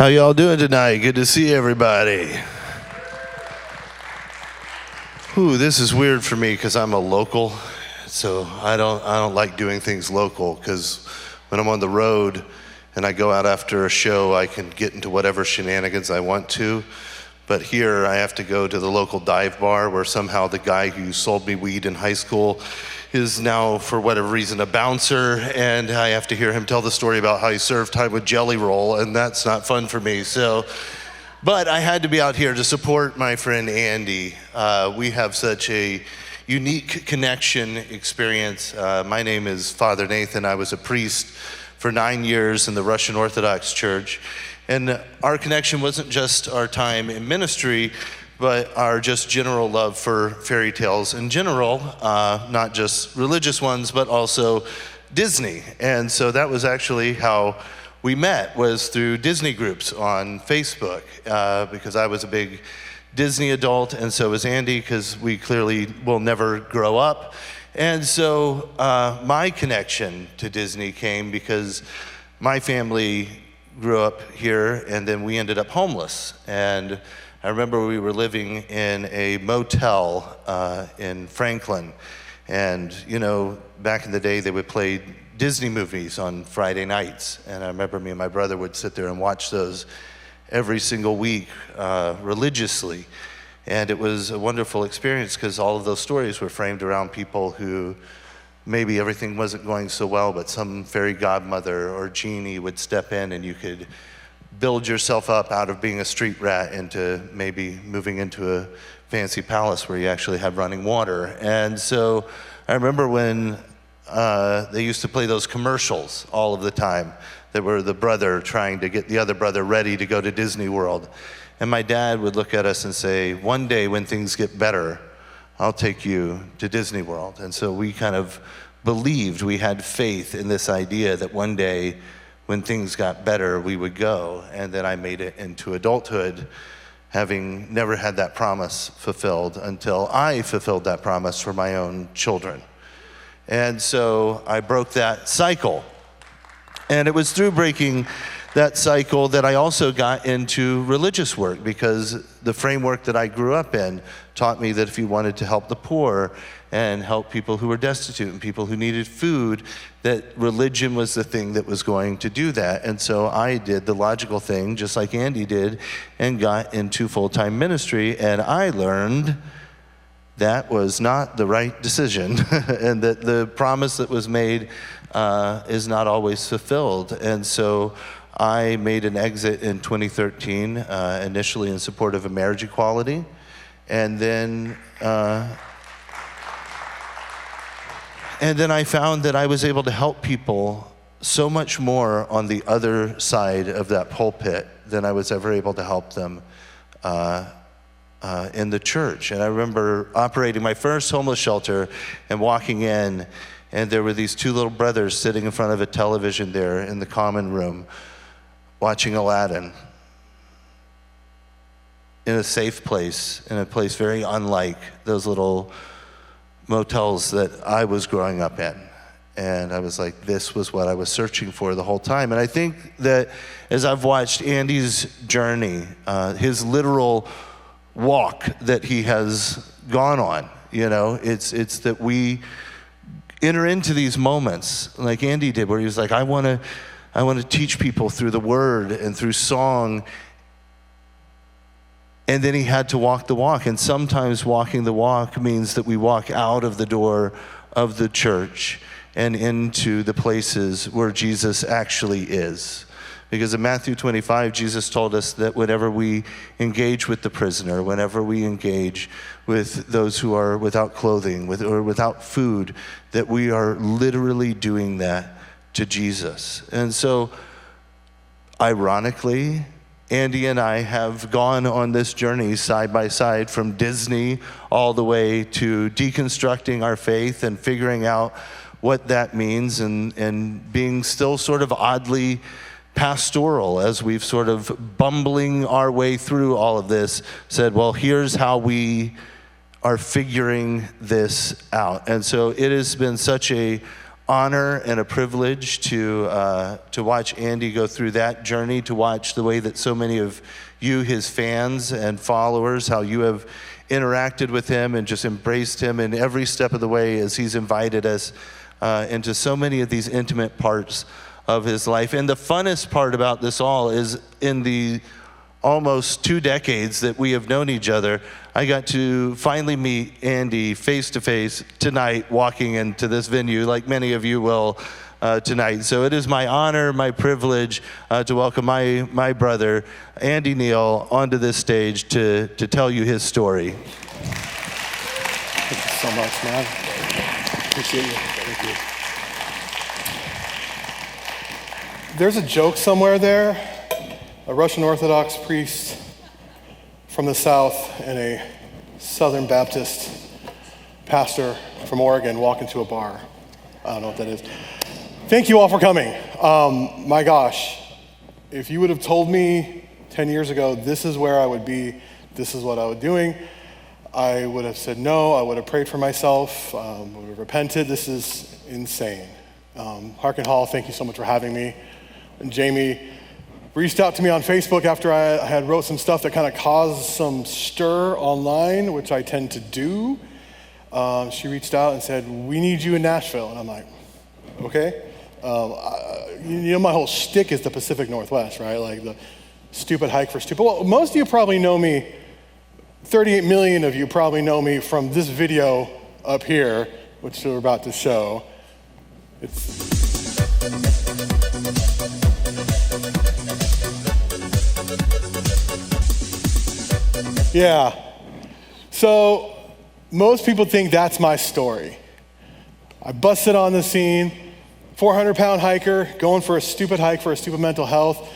How y'all doing tonight? Good to see everybody. Ooh, this is weird for me because I'm a local, so I don't like doing things local, because when I'm on the road and I go out after a show, I can get into whatever shenanigans I want to. But here I have to go to the local dive bar where somehow the guy who sold me weed in high school is now, for whatever reason, a bouncer, and I have to hear him tell the story about how he served time with Jelly Roll, and that's not fun for me. But I had to be out here to support my friend Andy. We have such a unique connection experience. My name is Father Nathan. I was a priest for 9 years in the Russian Orthodox Church. And our connection wasn't just our time in ministry, but our just general love for fairy tales in general, not just religious ones, but also Disney. And so that was actually how we met, was through Disney groups on Facebook, because I was a big Disney adult, and so was Andy, because we clearly will never grow up. And so my connection to Disney came because my family grew up here, and then we ended up homeless. And I remember we were living in a motel in Franklin, and you know, back in the day they would play Disney movies on Friday nights, and I remember me and my brother would sit there and watch those every single week religiously. And it was a wonderful experience because all of those stories were framed around people who maybe everything wasn't going so well, but some fairy godmother or genie would step in and you could build yourself up out of being a street rat into maybe moving into a fancy palace where you actually have running water. And so I remember when they used to play those commercials all of the time that were the brother trying to get the other brother ready to go to Disney World. And my dad would look at us and say, one day when things get better, I'll take you to Disney World. And so we kind of believed, we had faith in this idea that one day when things got better, we would go. And then I made it into adulthood, having never had that promise fulfilled until I fulfilled that promise for my own children. And so I broke that cycle. And it was through breaking that cycle that I also got into religious work, because the framework that I grew up in taught me that if you wanted to help the poor and help people who were destitute and people who needed food, that religion was the thing that was going to do that. And so I did the logical thing, just like Andy did, and got into full-time ministry. And I learned that was not the right decision and that the promise that was made is not always fulfilled. And so I made an exit in 2013, initially in support of a marriage equality. And then I found that I was able to help people so much more on the other side of that pulpit than I was ever able to help them in the church. And I remember operating my first homeless shelter and walking in, and there were these two little brothers sitting in front of a television there in the common room, watching Aladdin in a safe place, in a place very unlike those little motels that I was growing up in. And I was like, this was what I was searching for the whole time. And I think that as I've watched Andy's journey, his literal walk that he has gone on, you know, it's that we enter into these moments like Andy did, where he was like, I want to teach people through the word and through song. And then he had to walk the walk. And sometimes walking the walk means that we walk out of the door of the church and into the places where Jesus actually is. Because in Matthew 25, Jesus told us that whenever we engage with the prisoner, whenever we engage with those who are without clothing or without food, that we are literally doing that to Jesus. And so, ironically, Andy and I have gone on this journey side by side, from Disney all the way to deconstructing our faith and figuring out what that means, and being still sort of oddly pastoral as we've sort of bumbling our way through all of this, said, well, here's how we are figuring this out. And so it has been such a honor and a privilege to watch Andy go through that journey, to watch the way that so many of you, his fans and followers, how you have interacted with him and just embraced him in every step of the way as he's invited us into so many of these intimate parts of his life. And the funnest part about this all is in the almost 2 decades that we have known each other, I got to finally meet Andy face to face tonight walking into this venue like many of you will tonight. So it is my honor, my privilege to welcome my brother, Andy Neal, onto this stage to tell you his story. Thank you so much, man. Appreciate you. Thank you. There's a joke somewhere there. A Russian Orthodox priest from the South and a Southern Baptist pastor from Oregon walk into a bar. I don't know what that is. Thank you all for coming. My gosh, if you would have told me 10 years ago, this is where I would be, this is what I would be doing, I would have said no, I would have prayed for myself, would have repented. This is insane. Harken Hall, thank you so much for having me. And Jamie reached out to me on Facebook after I had wrote some stuff that kind of caused some stir online, which I tend to do. She reached out and said, we need you in Nashville. And I'm like, okay. You know, my whole shtick is the Pacific Northwest, right? Like the stupid hike for stupid. Well, most of you probably know me, 38 million of you probably know me from this video up here, which we're about to show. Yeah, so most people think that's my story. I busted on the scene, 400-pound hiker, going for a stupid hike for a stupid mental health,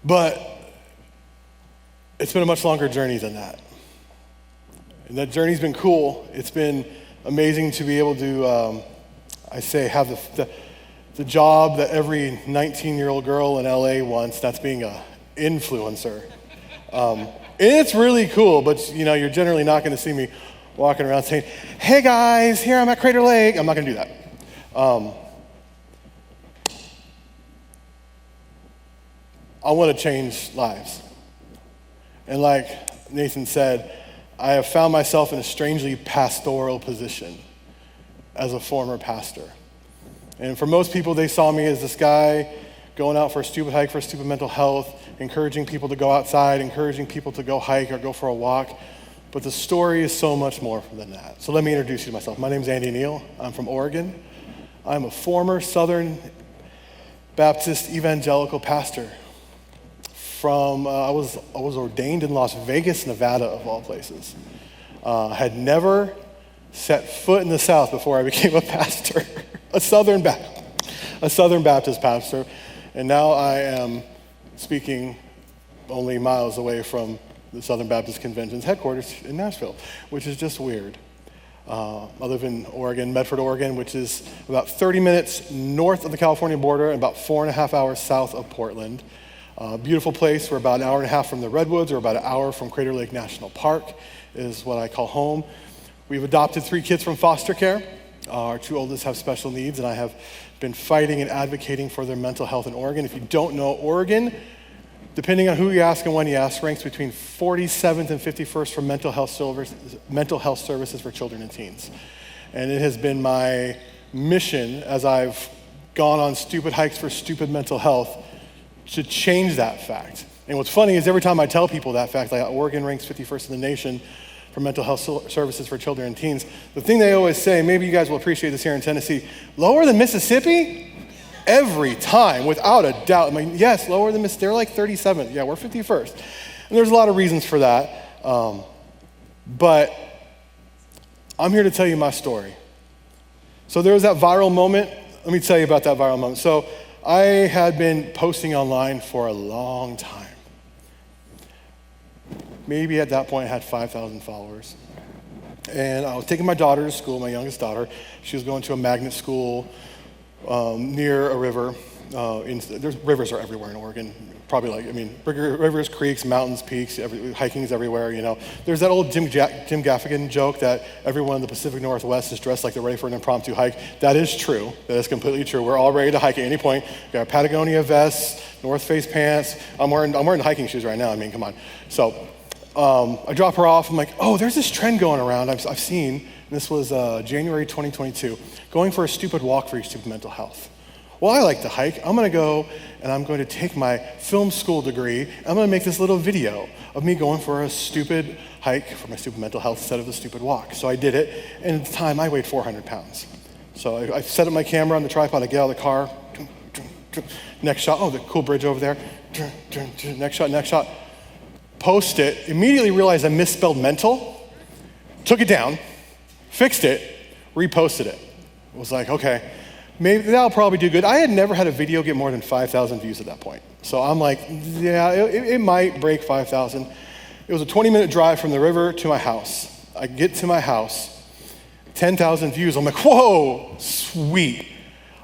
but it's been a much longer journey than that. And that journey's been cool. It's been amazing to be able to, have the job that every 19-year-old girl in LA wants, that's being an influencer. And it's really cool, but you know, you're generally not gonna see me walking around saying, hey guys, here I'm at Crater Lake. I'm not gonna do that. I wanna change lives. And like Nathan said, I have found myself in a strangely pastoral position as a former pastor. And for most people, they saw me as this guy going out for a stupid hike for stupid mental health, encouraging people to go outside, encouraging people to go hike or go for a walk. But the story is so much more than that. So let me introduce you to myself. My name is Andy Neal. I'm from Oregon. I'm a former Southern Baptist evangelical pastor. I was ordained in Las Vegas, Nevada, of all places. Had never set foot in the South before I became a pastor, a Southern Baptist pastor. And now I am speaking only miles away from the Southern Baptist Convention's headquarters in Nashville, which is just weird. I live in Oregon, Medford, Oregon, which is about 30 minutes north of the California border and about 4.5 hours south of Portland. Beautiful place. We're about an hour and a half from the Redwoods, or about an hour from Crater Lake National Park is what I call home. We've adopted 3 kids from foster care. Our 2 oldest have special needs, and I have been fighting and advocating for their mental health in Oregon. If you don't know, Oregon, depending on who you ask and when you ask, ranks between 47th and 51st for mental health services for children and teens. And it has been my mission as I've gone on stupid hikes for stupid mental health to change that fact. And what's funny is every time I tell people that fact, like Oregon ranks 51st in the nation for mental health services for children and teens, the thing they always say, maybe you guys will appreciate this here in Tennessee, lower than Mississippi? Every time, without a doubt. I mean, yes, lower than Mississippi, they're like 37th. Yeah, we're 51st. And there's a lot of reasons for that. But I'm here to tell you my story. So there was that viral moment. Let me tell you about that viral moment. So I had been posting online for a long time. Maybe at that point I had 5,000 followers. And I was taking my daughter to school, my youngest daughter. She was going to a magnet school near a river. There's rivers are everywhere in Oregon. Probably rivers, creeks, mountains, peaks, hiking's everywhere, There's that old Jim Gaffigan joke that everyone in the Pacific Northwest is dressed like they're ready for an impromptu hike. That is true. That is completely true. We're all ready to hike at any point. We got our Patagonia vests, North Face pants. I'm wearing hiking shoes right now. Come on. So I drop her off. I'm like, oh, there's this trend going around I've seen. This was January 2022, going for a stupid walk for your stupid mental health. Well, I like to hike. I'm going to go and I'm going to take my film school degree. I'm going to make this little video of me going for a stupid hike for my stupid mental health instead of the stupid walk. So I did it, and at the time I weighed 400 pounds. So I set up my camera on the tripod, I get out of the car, next shot, oh, the cool bridge over there, next shot, post it, immediately realized I misspelled mental, took it down, fixed it, reposted it. It was like, okay, maybe that'll probably do good. I had never had a video get more than 5,000 views at that point. So I'm like, yeah, it might break 5,000. It was a 20-minute drive from the river to my house. I get to my house, 10,000 views. I'm like, whoa, sweet.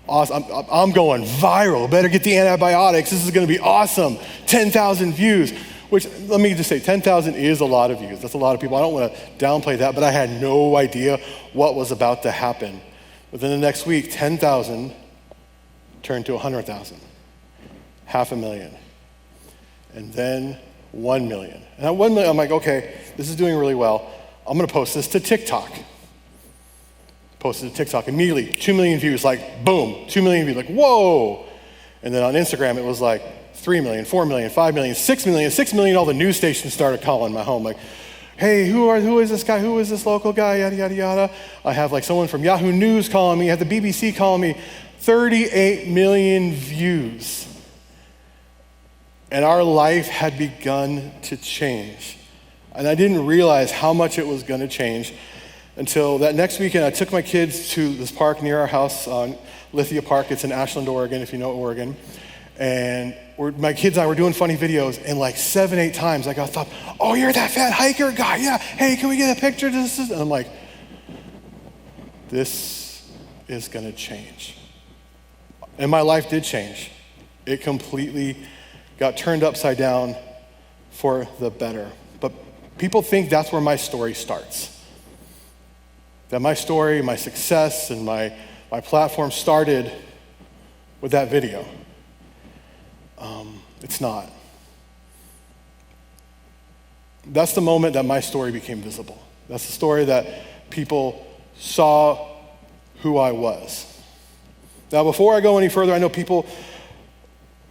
Awesome. I'm going viral. Better get the antibiotics. This is going to be awesome. 10,000 views, which let me just say, 10,000 is a lot of views. That's a lot of people. I don't want to downplay that, but I had no idea what was about to happen. Within the next week, 10,000 turned to 100,000, 500,000, and then 1 million. And at 1 million, I'm like, okay, this is doing really well. I'm going to post this to TikTok. Posted to TikTok immediately, 2 million views, like boom, 2 million views, like whoa. And then on Instagram, it was like 3 million, 4 million, 5 million, 6 million. 6 million, all the news stations started calling my home, like, hey, who is this guy? Who is this local guy? Yada, yada, yada. I have like someone from Yahoo News calling me. I have the BBC calling me. 38 million views. And our life had begun to change. And I didn't realize how much it was going to change until that next weekend. I took my kids to this park near our house on Lithia Park. It's in Ashland, Oregon, if you know Oregon. And my kids and I were doing funny videos, and like 7-8 times I got stopped. Oh, you're that fat hiker guy? Yeah. Hey, can we get a picture? And I'm like, this is going to change. And my life did change. It completely got turned upside down for the better. But people think that's where my story starts. That my story, my success, and my platform started with that video. It's not. That's the moment that my story became visible. That's the story that people saw who I was. Now, before I go any further, I know people,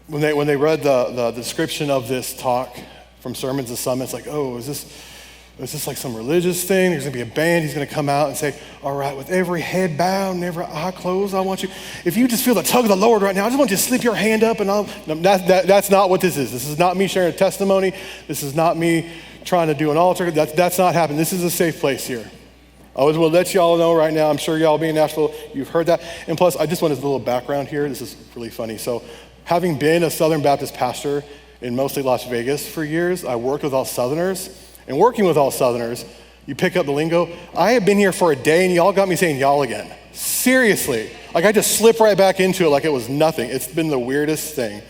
when they read the description of this talk from Sermons and Summits, like, oh, is this like some religious thing? There's gonna be a band, he's gonna come out and say, all right, with every head bowed and every eye closed, I want you, if you just feel the tug of the Lord right now, I just want you to slip your hand up and that's not what this is. This is not me sharing a testimony. This is not me trying to do an altar. That's not happening. This is a safe place here. I always will let y'all know right now, I'm sure y'all being in Nashville, you've heard that. And plus, I just want a little background here. This is really funny. So having been a Southern Baptist pastor in mostly Las Vegas for years, I worked with all Southerners. And working with all Southerners, you pick up the lingo. I have been here for a day and y'all got me saying y'all again. Seriously. Like I just slip right back into it like it was nothing. It's been the weirdest thing.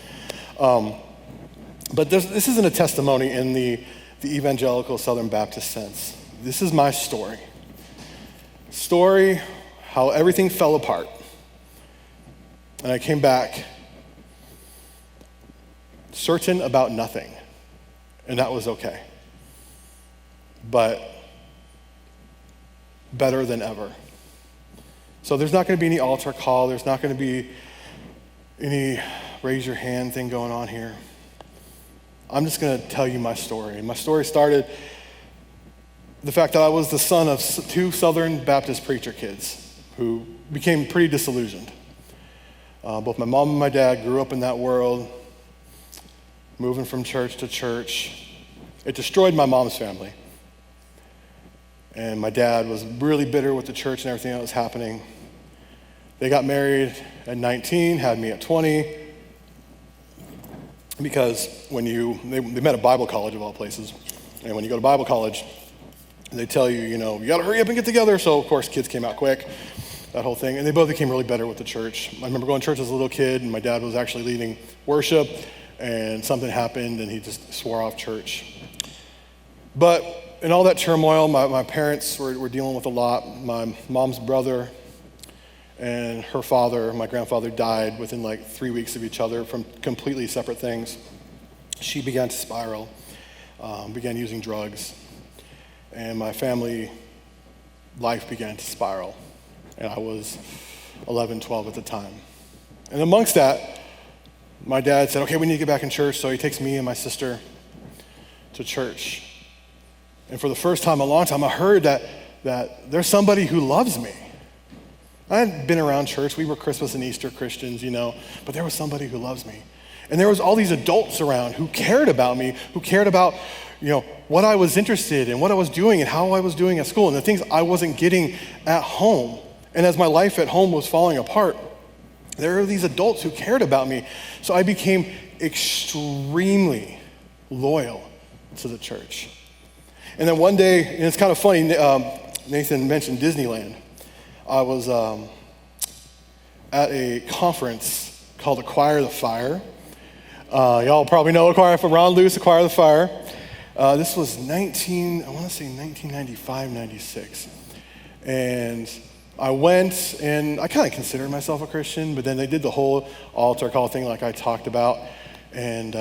But this isn't a testimony in the evangelical Southern Baptist sense. This is my story. Story, how everything fell apart. And I came back certain about nothing. And that was okay. But better than ever. So there's not going to be any altar call. There's not going to be any raise your hand thing going on here. I'm just going to tell you my story. And my story started the fact that I was the son of 2 Southern Baptist preacher kids who became pretty disillusioned. Both my mom and my dad grew up in that world, moving from church to church. It destroyed my mom's family. And my dad was really bitter with the church and everything that was happening. They got married at 19, had me at 20, because they met at Bible college of all places. And when you go to Bible college, they tell you, you gotta hurry up and get together. So of course, kids came out quick. that whole thing. And they both became really better with the church. I remember going to church as a little kid, and my dad was actually leading worship, and something happened, and he just swore off church. But in all that turmoil, my parents were dealing with a lot. My mom's brother and her father, my grandfather, died within like 3 weeks of each other from completely separate things. She began to spiral, began using drugs, and my family life began to spiral. And I was 11, 12 at the time. And amongst that, my dad said, okay, we need to get back in church, so he takes me and my sister to church. And for the first time in a long time, I heard that there's somebody who loves me. I hadn't been around church. We were Christmas and Easter Christians, but there was somebody who loves me. And there was all these adults around who cared about me, who cared about, what I was interested in, what I was doing and how I was doing at school and the things I wasn't getting at home. And as my life at home was falling apart, there were these adults who cared about me. So I became extremely loyal to the church. And then one day, and it's kind of funny, Nathan mentioned Disneyland. I was at a conference called Acquire the Fire. Y'all probably know Acquire for Ron Luce, Acquire the Fire. This was 1995, 96. And I went, and I kind of considered myself a Christian, but then they did the whole altar call thing like I talked about. And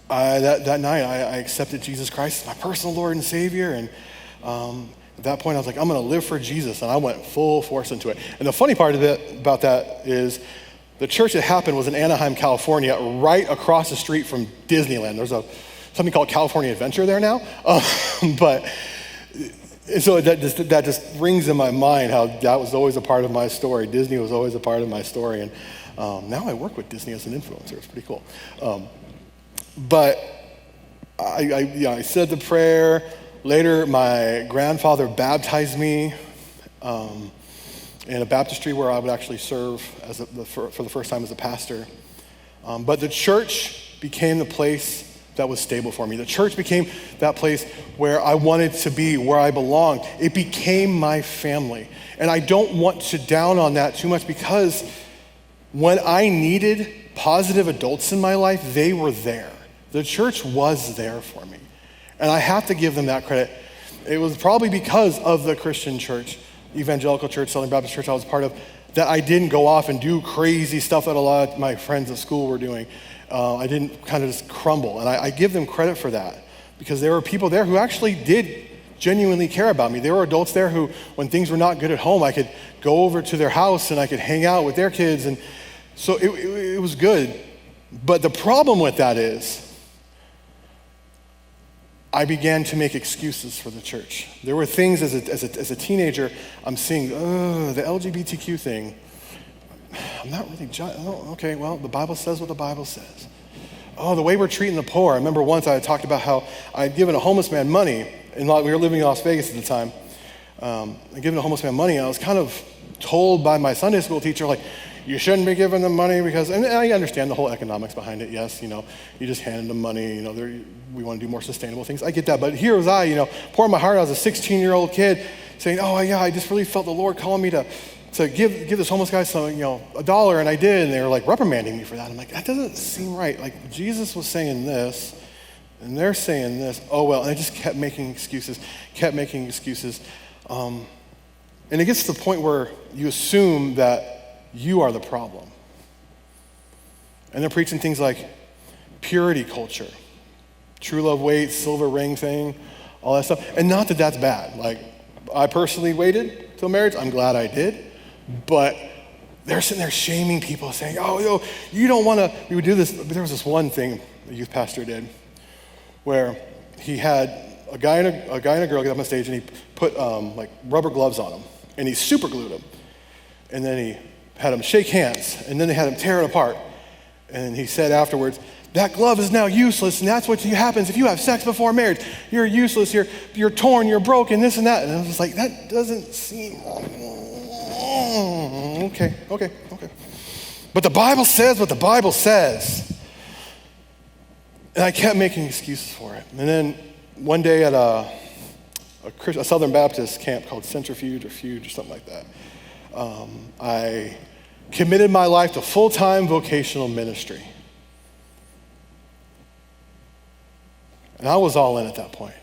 that night, I accepted Jesus Christ as my personal Lord and Savior. And at that point, I was like, I'm going to live for Jesus. And I went full force into it. And the funny part of it about that is the church that happened was in Anaheim, California, right across the street from Disneyland. There's something called California Adventure there now. But so that just rings in my mind how that was always a part of my story. Disney was always a part of my story. And now I work with Disney as an influencer. It's pretty cool. But I said the prayer. Later, my grandfather baptized me in a baptistry where I would actually serve for the first time as a pastor. But the church became the place that was stable for me. The church became that place where I wanted to be, where I belonged. It became my family. And I don't want to down on that too much because when I needed positive adults in my life, they were there. The church was there for me. And I have to give them that credit. It was probably because of the Christian church, Evangelical church, Southern Baptist church I was part of, that I didn't go off and do crazy stuff that a lot of my friends at school were doing. I didn't kind of just crumble. And I give them credit for that because there were people there who actually did genuinely care about me. There were adults there who, when things were not good at home, I could go over to their house and I could hang out with their kids. And so it was good. But the problem with that is I began to make excuses for the church. There were things as a teenager, I'm seeing, the LGBTQ thing. I'm not really judging. Oh, okay, well, the Bible says what the Bible says. Oh, the way we're treating the poor. I remember once I talked about how I had given a homeless man money, and we were living in Las Vegas at the time. I'd given a homeless man money, and I was kind of told by my Sunday school teacher, like, you shouldn't be giving them money because, and I understand the whole economics behind it, yes, you just handed them money, we want to do more sustainable things. I get that, but here was I, pouring my heart out as a 16-year-old kid saying, oh yeah, I just really felt the Lord calling me to give this homeless guy some, $1, and I did, and they were like reprimanding me for that. I'm like, that doesn't seem right. Like Jesus was saying this, and they're saying this. Oh well, and I just kept making excuses. And it gets to the point where you assume that you are the problem. And they're preaching things like purity culture, true love waits, silver ring thing, all that stuff. And not that that's bad. Like, I personally waited till marriage. I'm glad I did. But they're sitting there shaming people, saying, oh, you don't want to. We would do this. But there was this one thing a youth pastor did where he had a guy and a girl get up on stage, and he put like rubber gloves on them, and he super glued them. And then he had them shake hands, and then they had them tear it apart. And he said afterwards, that glove is now useless, and that's what happens if you have sex before marriage. You're useless, you're torn, you're broken, this and that. And I was just like, that doesn't seem, okay. But the Bible says what the Bible says. And I kept making excuses for it. And then one day at a Southern Baptist camp called Centrifuge or Fuge or something like that. I committed my life to full-time vocational ministry. And I was all in at that point.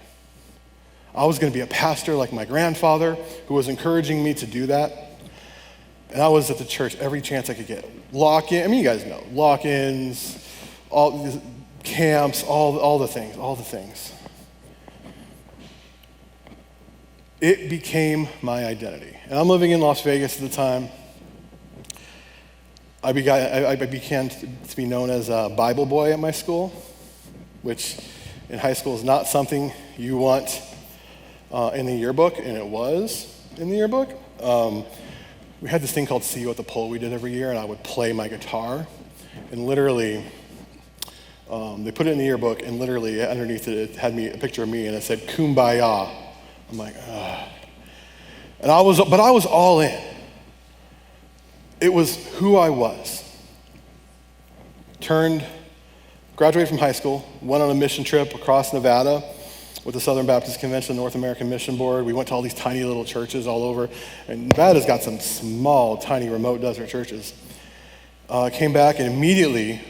I was going to be a pastor like my grandfather, who was encouraging me to do that. And I was at the church every chance I could get. Lock-in, I mean, you guys know, lock-ins, all these camps, all the things. It became my identity. And I'm living in Las Vegas at the time. I began to be known as a Bible boy at my school, which in high school is not something you want in the yearbook, and it was in the yearbook. We had this thing called See You at the Pole we did every year, and I would play my guitar. And literally, they put it in the yearbook, and literally underneath it had a picture of me, and it said, "Kumbaya." I'm like, ugh. But I was all in. It was who I was. Graduated from high school, went on a mission trip across Nevada with the Southern Baptist Convention, North American Mission Board. We went to all these tiny little churches all over. And Nevada's got some small, tiny, remote desert churches. Came back and immediately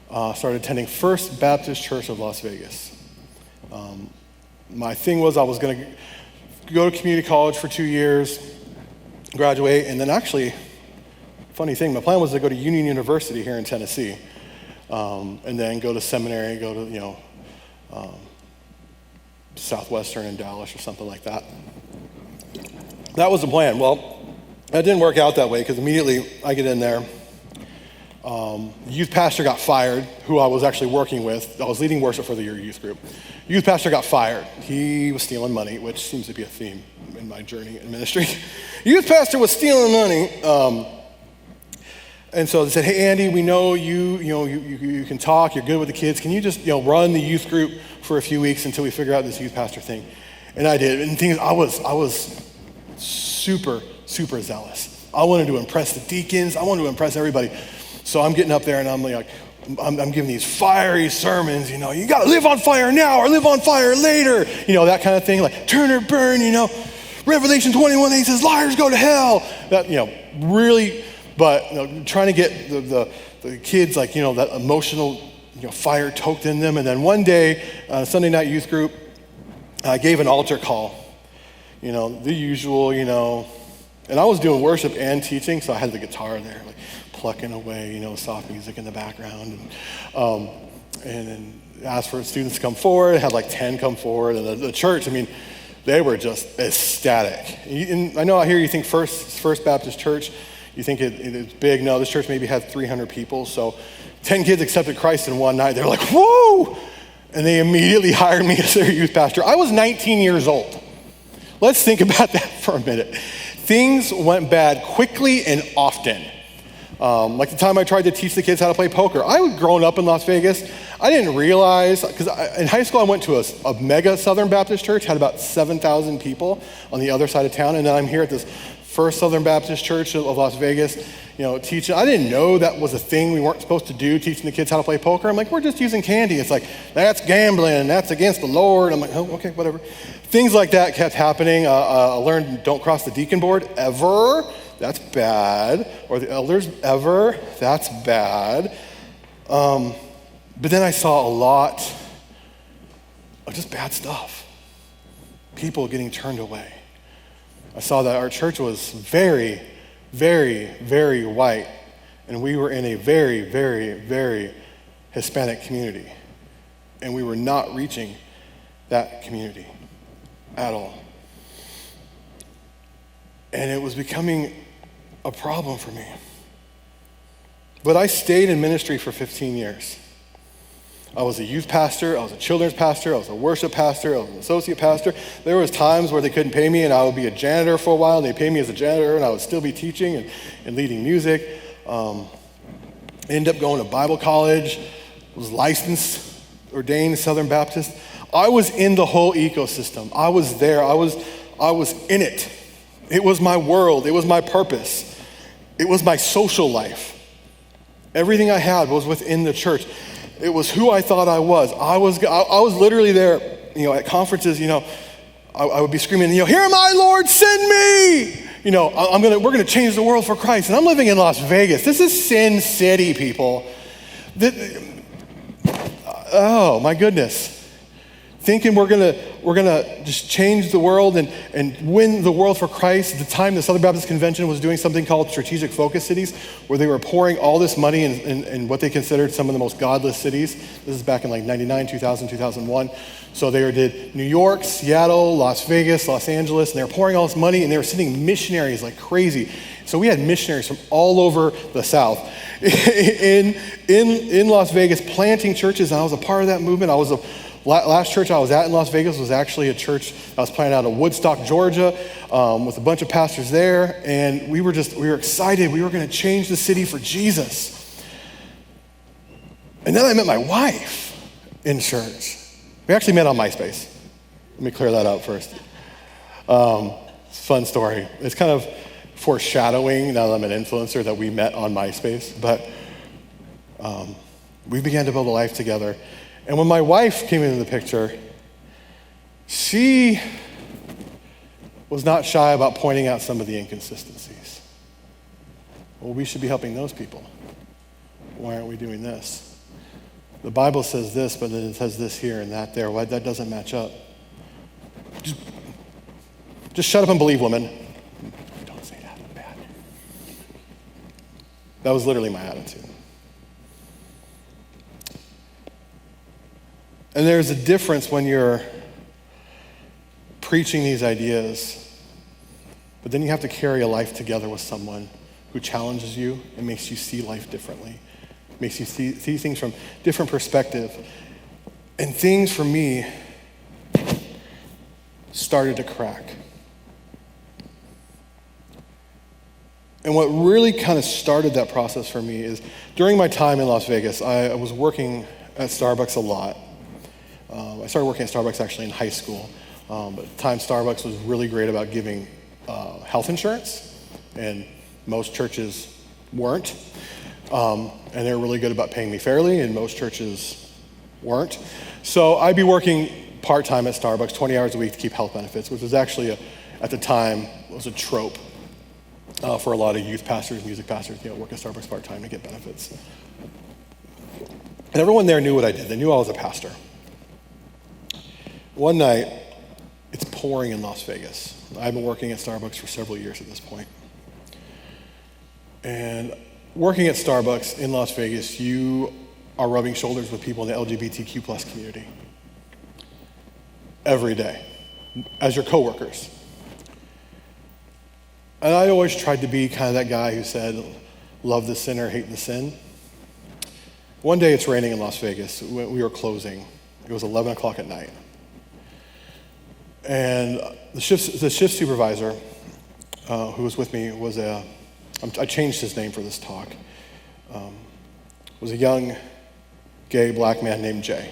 started attending First Baptist Church of Las Vegas. My thing was I was going to go to community college for 2 years, graduate, and then actually, funny thing, my plan was to go to Union University here in Tennessee, and then go to seminary, go to, Southwestern in Dallas or something like that. That was the plan. Well, that didn't work out that way because immediately I get in there. The youth pastor got fired, who I was actually working with. I was leading worship for the youth group. Youth pastor got fired. He was stealing money, which seems to be a theme in my journey in ministry. Youth pastor was stealing money. And so they said, "Hey, Andy, we know you can talk, you're good with the kids. Can you just run the youth group for a few weeks until we figure out this youth pastor thing?" And I did. And the thing is, I was super, super zealous. I wanted to impress the deacons. I wanted to impress everybody. So I'm getting up there and I'm like, I'm giving these fiery sermons, you got to live on fire now or live on fire later, that kind of thing, like turn or burn, Revelation 21:8 says liars go to hell. That, really, but trying to get the kids, like, that emotional, fire toked in them. And then one day, Sunday night youth group, I gave an altar call, the usual, and I was doing worship and teaching, so I had the guitar there, like plucking away, soft music in the background, and then asked for students to come forward. I had like 10 come forward, and the church, they were just ecstatic. And I know out here you think First Baptist Church, you think it's big. No, this church maybe had 300 people, so 10 kids accepted Christ in one night. They're like, whoa! And they immediately hired me as their youth pastor. I was 19 years old. Let's think about that for a minute. Things went bad quickly and often. Like the time I tried to teach the kids how to play poker. I was growing up in Las Vegas. I didn't realize, because in high school I went to a mega Southern Baptist church, had about 7,000 people on the other side of town, and then I'm here at this First Southern Baptist Church of Las Vegas, teaching. I didn't know that was a thing we weren't supposed to do, teaching the kids how to play poker. I'm like, we're just using candy. It's like, that's gambling, that's against the Lord. I'm like, oh, okay, whatever. Things like that kept happening. I learned don't cross the deacon board ever. That's bad. Or the elders ever. That's bad. But then I saw a lot of just bad stuff. People getting turned away. I saw that our church was very, very, very white, and we were in a very, very, very Hispanic community, and we were not reaching that community at all. And it was becoming a problem for me. But I stayed in ministry for 15 years. I was a youth pastor, I was a children's pastor, I was a worship pastor, I was an associate pastor. There was times where they couldn't pay me and I would be a janitor for a while, and they'd pay me as a janitor and I would still be teaching and leading music. Ended up going to Bible college, was licensed, ordained Southern Baptist. I was in the whole ecosystem. I was there, I was in it. It was my world, it was my purpose. It was my social life. Everything I had was within the church. It was who I thought I was. I was literally there, at conferences, I would be screaming, here am I, Lord, send me. We're gonna change the world for Christ. And I'm living in Las Vegas. This is Sin City, people. Oh my goodness. Thinking we're gonna just change the world and win the world for Christ. At the time, the Southern Baptist Convention was doing something called strategic focus cities, where they were pouring all this money in what they considered some of the most godless cities. This is back in like 99, 2000, 2001. So they did New York, Seattle, Las Vegas, Los Angeles, and they were pouring all this money, and they were sending missionaries like crazy. So we had missionaries from all over the South in Las Vegas planting churches, and I was a part of that movement. Last church I was at in Las Vegas was actually a church I was planting out of Woodstock, Georgia, with a bunch of pastors there, and we were excited. We were going to change the city for Jesus. And then I met my wife in church. We actually met on MySpace. Let me clear that up first. Fun story. It's kind of foreshadowing, now that I'm an influencer, that we met on MySpace, but we began to build a life together. And when my wife came into the picture, she was not shy about pointing out some of the inconsistencies. Well, we should be helping those people. Why aren't we doing this? The Bible says this, but then it says this here and that there. Why that doesn't match up? Just shut up and believe, woman. Don't say that, I'm bad. That was literally my attitude. And there's a difference when you're preaching these ideas, but then you have to carry a life together with someone who challenges you and makes you see life differently, makes you see things from different perspective. And things for me started to crack. And what really kind of started that process for me is during my time in Las Vegas, I was working at Starbucks a lot. I started working at Starbucks actually in high school. But at the time, Starbucks was really great about giving health insurance, and most churches weren't. And they were really good about paying me fairly, and most churches weren't. So I'd be working part-time at Starbucks, 20 hours a week to keep health benefits, which was actually, at the time, was a trope for a lot of youth pastors, music pastors, work at Starbucks part-time to get benefits. And everyone there knew what I did. They knew I was a pastor. One night, it's pouring in Las Vegas. I've been working at Starbucks for several years at this point. And working at Starbucks in Las Vegas, you are rubbing shoulders with people in the LGBTQ plus community every day as your coworkers. And I always tried to be kind of that guy who said, love the sinner, hate the sin. One day it's raining in Las Vegas. We were closing. It was 11 o'clock at night. And the shift supervisor who was with me was I changed his name for this talk, was a young gay black man named Jay.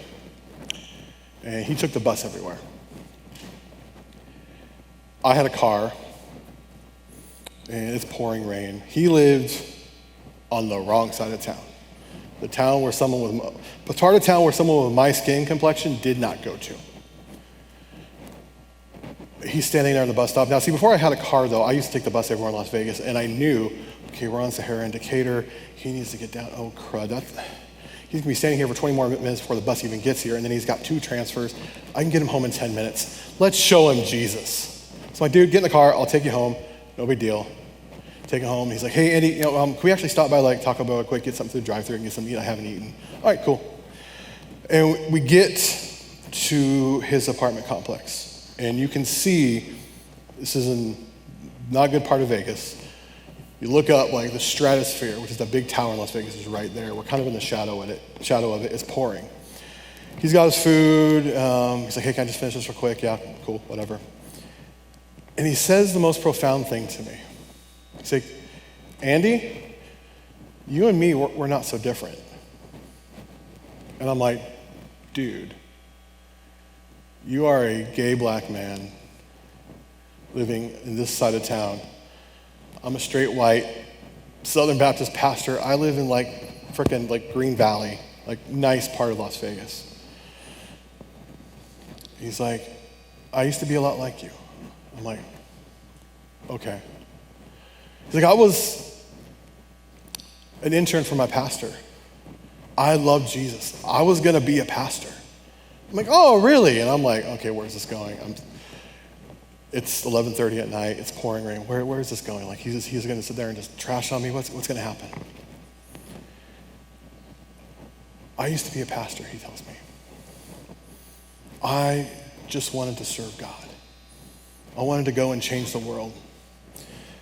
And he took the bus everywhere. I had a car, and it's pouring rain. He lived on the wrong side of town. The part of town where someone with my skin complexion did not go to. He's standing there on the bus stop. Now, see, before I had a car, though, I used to take the bus everywhere in Las Vegas, and I knew, okay, we're on Sahara and Decatur. He needs to get down. Oh, crud. He's going to be standing here for 20 more minutes before the bus even gets here, and then he's got 2 transfers. I can get him home in 10 minutes. Let's show him Jesus. So my dude, get in the car. I'll take you home. No big deal. Take him home. He's like, hey, Andy, can we actually stop by like Taco Bell quick, get something through the drive-thru and get something to eat? I haven't eaten. All right, cool. And we get to his apartment complex. And you can see, this is not a good part of Vegas. You look up, like the stratosphere, which is the big tower in Las Vegas, is right there. We're kind of in the shadow of it. It's pouring. He's got his food. He's like, hey, can I just finish this real quick? Yeah, cool, whatever. And he says the most profound thing to me. He's like, Andy, you and me, we're not so different. And I'm like, dude, you are a gay black man living in this side of town. I'm a straight white Southern Baptist pastor. I live in frickin' Green Valley, nice part of Las Vegas. He's like, I used to be a lot like you. I'm like, okay. He's like, I was an intern for my pastor. I loved Jesus. I was gonna be a pastor. I'm like, oh, really? And I'm like, okay, where's this going? It's 11:30 at night, it's pouring rain. Where is this going? Like, he's gonna sit there and just trash on me? What's gonna happen? I used to be a pastor, he tells me. I just wanted to serve God. I wanted to go and change the world.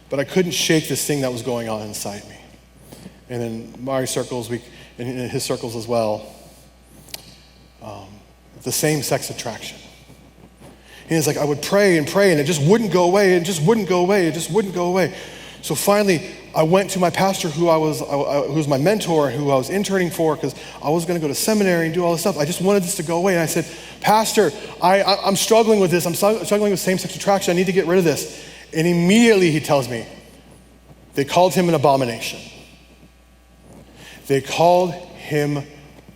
But I couldn't shake this thing that was going on inside me. And in my circles, and in his circles as well, the same-sex attraction. And he's like, I would pray, and it just wouldn't go away. It just wouldn't go away. So finally, I went to my pastor, who was my mentor, who I was interning for, because I was going to go to seminary and do all this stuff. I just wanted this to go away. And I said, Pastor, I'm struggling with this. I'm struggling with same-sex attraction. I need to get rid of this. And immediately he tells me, they called him an abomination. They called him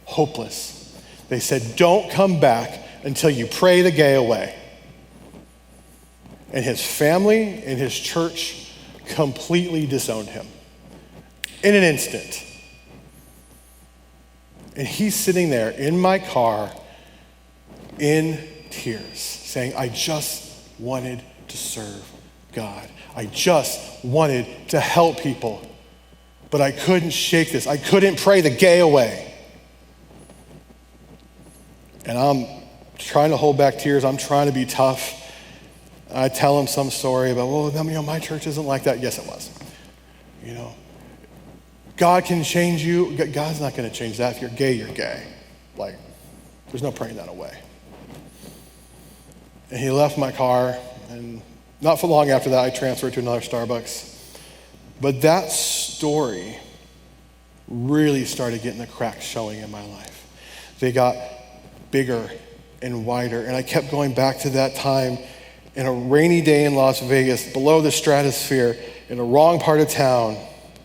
hopeless. They said, don't come back until you pray the gay away. And his family and his church completely disowned him in an instant. And he's sitting there in my car in tears saying, I just wanted to serve God. I just wanted to help people, but I couldn't shake this. I couldn't pray the gay away. And I'm trying to hold back tears. I'm trying to be tough. I tell him some story about, well, my church isn't like that. Yes, it was. God can change you. God's not going to change that. If you're gay, you're gay. Like, there's no praying that away. And he left my car, and not for long after that, I transferred to another Starbucks. But that story really started getting the cracks showing in my life. They got bigger and wider, and I kept going back to that time in a rainy day in Las Vegas, below the stratosphere, in the wrong part of town,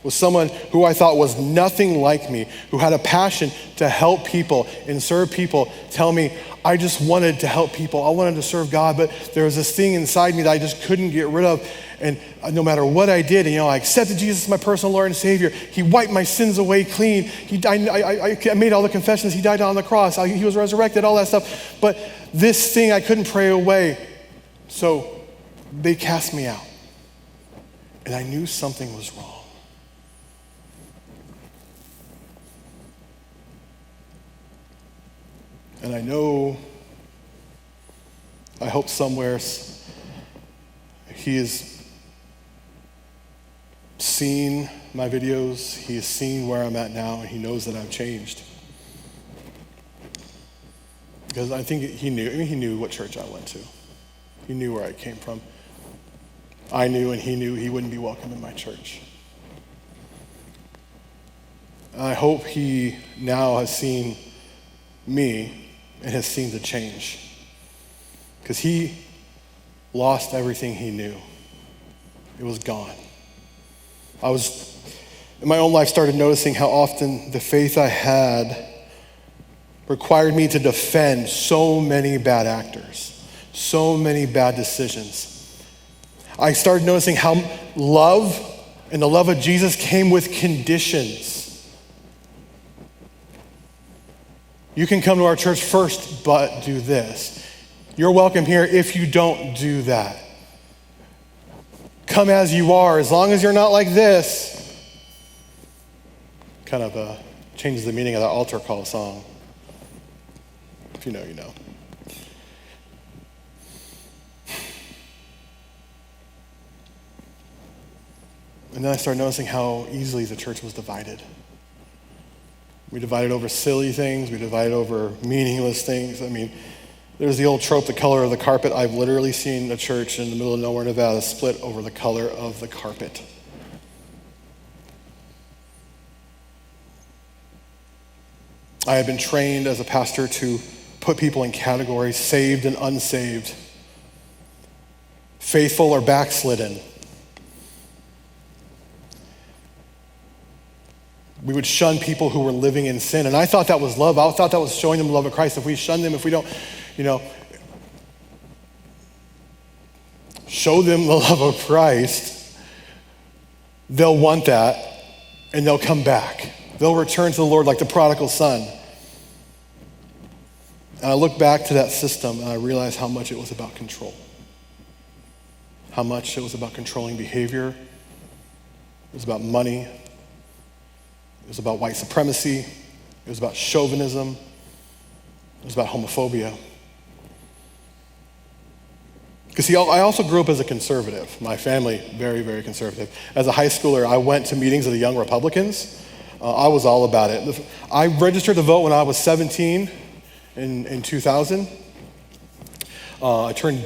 with someone who I thought was nothing like me, who had a passion to help people and serve people, tell me, I just wanted to help people. I wanted to serve God, but there was this thing inside me that I just couldn't get rid of. And no matter what I did, I accepted Jesus as my personal Lord and Savior. He wiped my sins away clean. I made all the confessions. He died on the cross. He was resurrected, all that stuff. But this thing I couldn't pray away. So they cast me out. And I knew something was wrong. And I hope somewhere he has seen my videos, he has seen where I'm at now, and he knows that I've changed. Because I think he knew what church I went to. He knew where I came from. I knew, and he knew he wouldn't be welcome in my church. I hope he now has seen me and has seen the change. Because he lost everything he knew. It was gone. In my own life, started noticing how often the faith I had required me to defend so many bad actors, so many bad decisions. I started noticing how love and the love of Jesus came with conditions. You can come to our church first, but do this. You're welcome here if you don't do that. Come as you are, as long as you're not like this. Kind of changes the meaning of that altar call song. If you know, you know. And then I started noticing how easily the church was divided. We divided over silly things. We divided over meaningless things. There's the old trope, the color of the carpet. I've literally seen a church in the middle of nowhere, Nevada, split over the color of the carpet. I had been trained as a pastor to put people in categories, saved and unsaved, faithful or backslidden. We would shun people who were living in sin. And I thought that was love. I thought that was showing them the love of Christ. If we shun them, if we don't, show them the love of Christ, they'll want that and they'll come back. They'll return to the Lord like the prodigal son. And I look back to that system and I realize how much it was about control. How much it was about controlling behavior. It was about money. It was about white supremacy. It was about chauvinism. It was about homophobia. Because see, I also grew up as a conservative. My family, very, very conservative. As a high schooler, I went to meetings of the Young Republicans. I was all about it. I registered to vote when I was 17 in 2000. I turned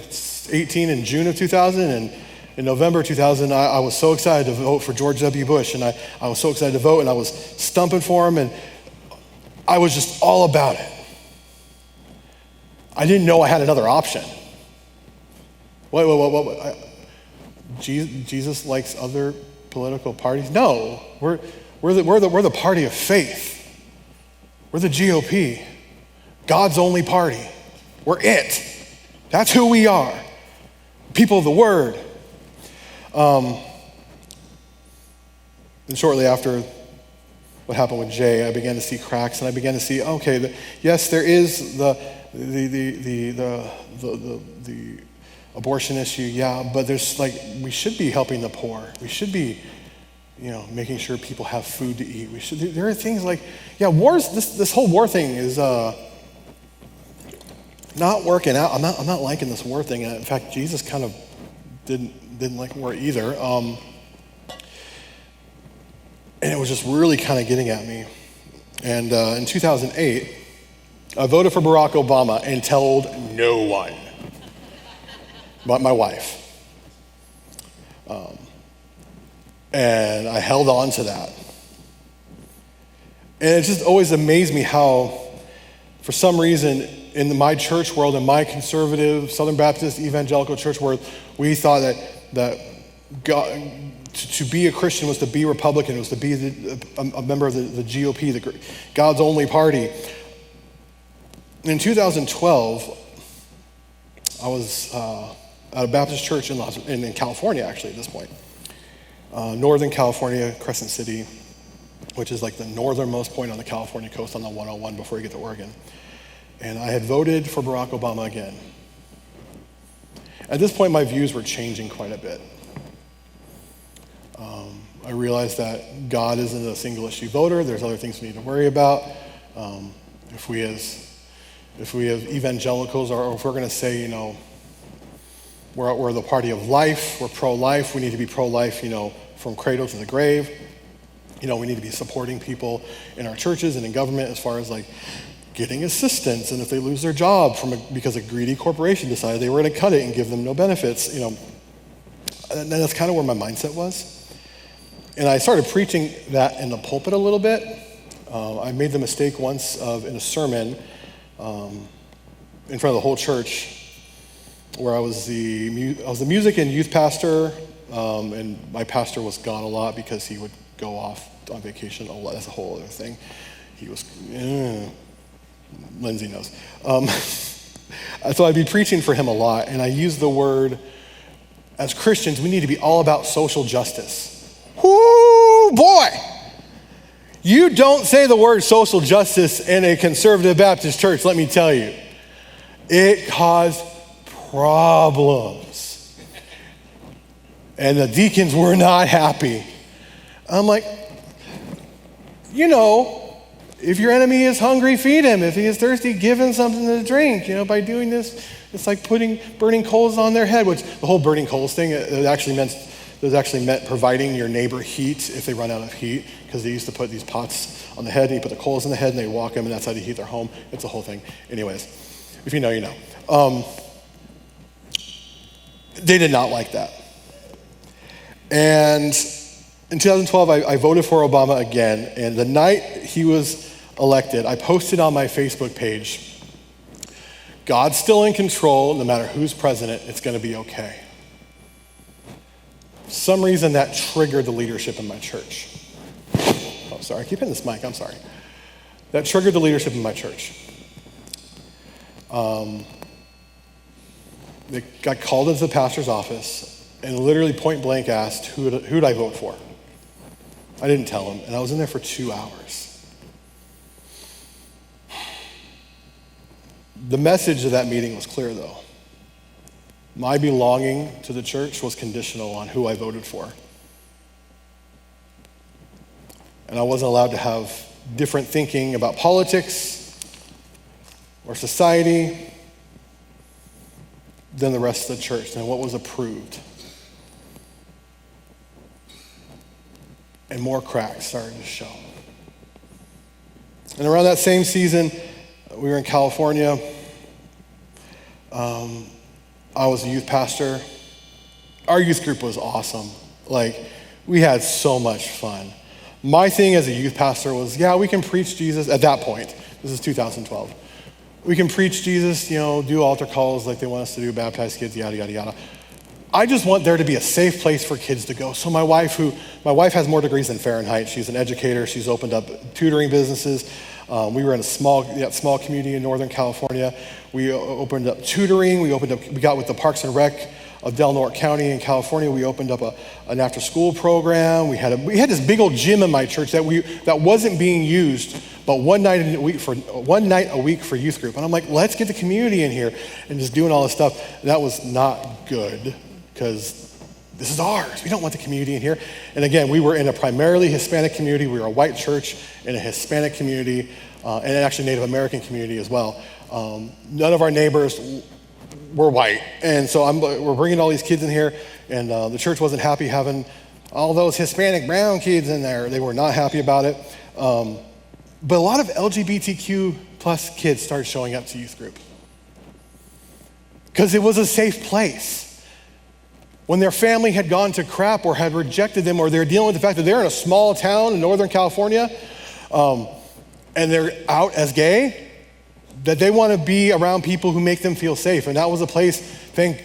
18 in June of 2000, and in November 2000, I was so excited to vote for George W. Bush, and I was so excited to vote, and I was stumping for him, and I was just all about it. I didn't know I had another option. What? Jesus likes other political parties? No, we're the party of faith. We're the GOP, God's only party. We're it. That's who we are. People of the Word. And shortly after what happened with Jay, I began to see cracks, and I began to see, okay, yes, there is the abortion issue, yeah, but there's we should be helping the poor. We should be, making sure people have food to eat. There are things wars. This whole war thing is not working out. I'm not liking this war thing. In fact, Jesus kind of didn't like war either. And it was just really kind of getting at me. And in 2008, I voted for Barack Obama and told no one but my wife. And I held on to that. And it just always amazed me how, for some reason, in my church world, in my conservative Southern Baptist evangelical church world, we thought that God, to be a Christian was to be Republican, was to be a member of the GOP, God's only party. In 2012, I was at a Baptist church in California, actually, at this point. Northern California, Crescent City, which is like the northernmost point on the California coast on the 101 before you get to Oregon. And I had voted for Barack Obama again. At this point, my views were changing quite a bit. I realized that God isn't a single issue voter. There's other things we need to worry about. If we have evangelicals, or if we're going to say, we're the party of life, we're pro-life, we need to be pro-life, from cradle to the grave. We need to be supporting people in our churches and in government as far as getting assistance, and if they lose their job because a greedy corporation decided they were going to cut it and give them no benefits, and that's kind of where my mindset was. And I started preaching that in the pulpit a little bit. I made the mistake once in a sermon in front of the whole church, where I was the music and youth pastor, and my pastor was gone a lot because he would go off on vacation a lot. That's a whole other thing. He was, Lindsay knows. So I'd be preaching for him a lot, and I used the word, as Christians, we need to be all about social justice. Whoo, boy! You don't say the word social justice in a conservative Baptist church, let me tell you. It caused problems. And the deacons were not happy. I'm like, if your enemy is hungry, feed him. If he is thirsty, give him something to drink. By doing this, it's like burning coals on their head, which the whole burning coals thing, it actually meant providing your neighbor heat if they run out of heat, because they used to put these pots on the head, and you put the coals in the head, and they walk them, and that's how they heat their home. It's a whole thing. Anyways, if you know, you know. They did not like that. And in 2012, I voted for Obama again, and the night he was elected, I posted on my Facebook page, God's still in control, no matter who's president, it's going to be okay. For some reason, that triggered the leadership in my church. Oh, sorry, I keep hitting this mic, I'm sorry. That triggered the leadership in my church. They got called into the pastor's office and literally point blank asked, who'd I vote for? I didn't tell him, and I was in there for 2 hours. The message of that meeting was clear, though. My belonging to the church was conditional on who I voted for. And I wasn't allowed to have different thinking about politics or society than the rest of the church, than what was approved. And more cracks started to show. And around that same season, we were in California. I was a youth pastor. Our youth group was awesome. We had so much fun. My thing as a youth pastor was, we can preach Jesus at that point. This is 2012. We can preach Jesus, do altar calls like they want us to do, baptize kids, yada, yada, yada. I just want there to be a safe place for kids to go. So my wife has more degrees than Fahrenheit. She's an educator. She's opened up tutoring businesses. We were in a small community in Northern California. We opened up tutoring. We got with the Parks and Rec of Del Norte County in California. We opened up an after-school program. We had this big old gym in my church that wasn't being used, but one night a week for youth group. And I'm like, let's get the community in here and just doing all this stuff. And that was not good because this is ours. We don't want the community in here. And again, we were in a primarily Hispanic community. We were a white church in a Hispanic community and actually Native American community as well. None of our neighbors were white. And so we're bringing all these kids in here, and the church wasn't happy having all those Hispanic brown kids in there. They were not happy about it. But a lot of LGBTQ plus kids started showing up to youth group because it was a safe place. When their family had gone to crap or had rejected them, or they're dealing with the fact that they're in a small town in Northern California and they're out as gay, that they want to be around people who make them feel safe. And that was a place, thank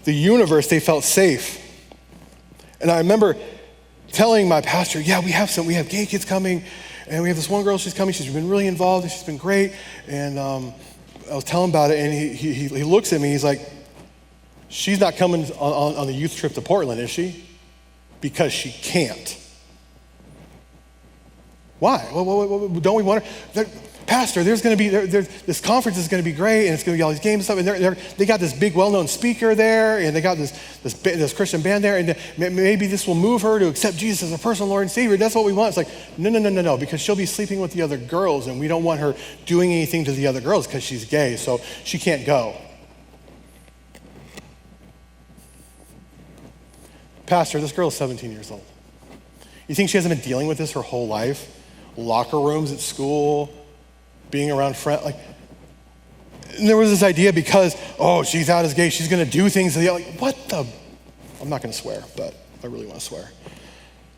the universe, they felt safe. And I remember telling my pastor, we have gay kids coming, and we have this one girl, she's coming, she's been really involved, and she's been great. And I was telling him about it, and he looks at me, he's like, she's not coming on the youth trip to Portland, is she? Because she can't. Why? Well, don't we want her? Pastor, there's going to be, this conference is going to be great, and it's going to be all these games and stuff, and they got this big well-known speaker there, and they got this Christian band there, and maybe this will move her to accept Jesus as a personal Lord and Savior. That's what we want. It's like, no, because she'll be sleeping with the other girls, and we don't want her doing anything to the other girls because she's gay, so she can't go. Pastor, this girl is 17 years old. You think she hasn't been dealing with this her whole life? Locker rooms at school, being around friends, and there was this idea because, she's out as gay, she's gonna do things, I'm not gonna swear, but I really wanna swear.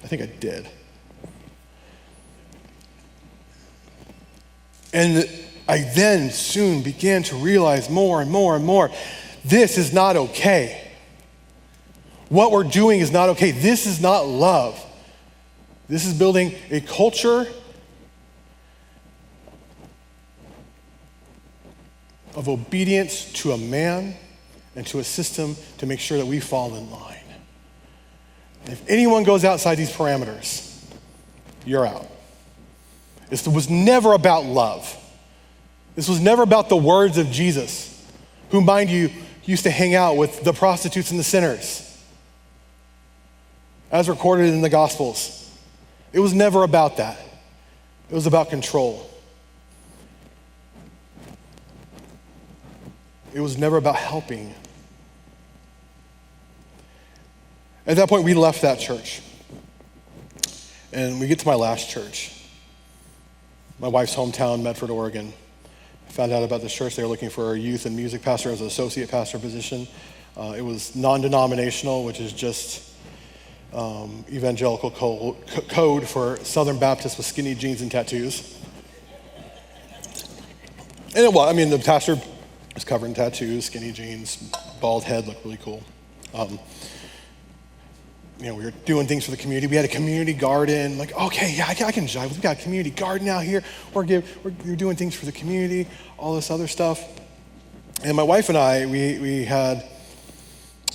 I think I did. And I then soon began to realize more and more and more, this is not okay. What we're doing is not okay. This is not love. This is building a culture of obedience to a man and to a system to make sure that we fall in line. And if anyone goes outside these parameters, you're out. This was never about love. This was never about the words of Jesus, who, mind you, used to hang out with the prostitutes and the sinners, as recorded in the Gospels. It was never about that. It was about control. It was never about helping. At that point, we left that church. And we get to my last church, my wife's hometown, Medford, Oregon. I found out about this church. They were looking for a youth and music pastor as an associate pastor position. It was non-denominational, which is just evangelical code for Southern Baptists with skinny jeans and tattoos. And the pastor was covered in tattoos, skinny jeans, bald head, looked really cool. We were doing things for the community. We had a community garden. I can jive. We've got a community garden out here. We're doing things for the community, all this other stuff. And my wife and I, we had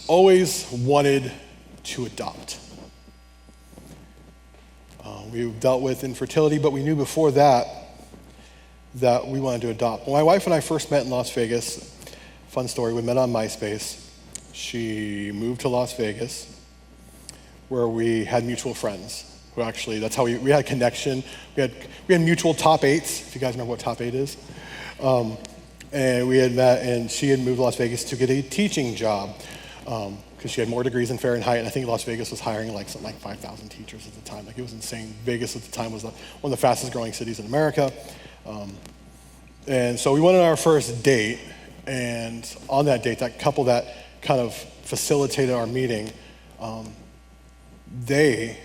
always wanted to adopt. We dealt with infertility, but we knew before that we wanted to adopt. When my wife and I first met in Las Vegas, fun story, we met on MySpace. She moved to Las Vegas, where we had mutual friends. Who actually, that's how we had a connection. We had mutual top eights, if you guys remember what top eight is. And we had met, and she had moved to Las Vegas to get a teaching job. Because she had more degrees in Fahrenheit, and I think Las Vegas was hiring like something like 5,000 teachers at the time. Like, it was insane. Vegas at the time was one of the fastest growing cities in America. And so we went on our first date, and on that date, that couple that kind of facilitated our meeting, they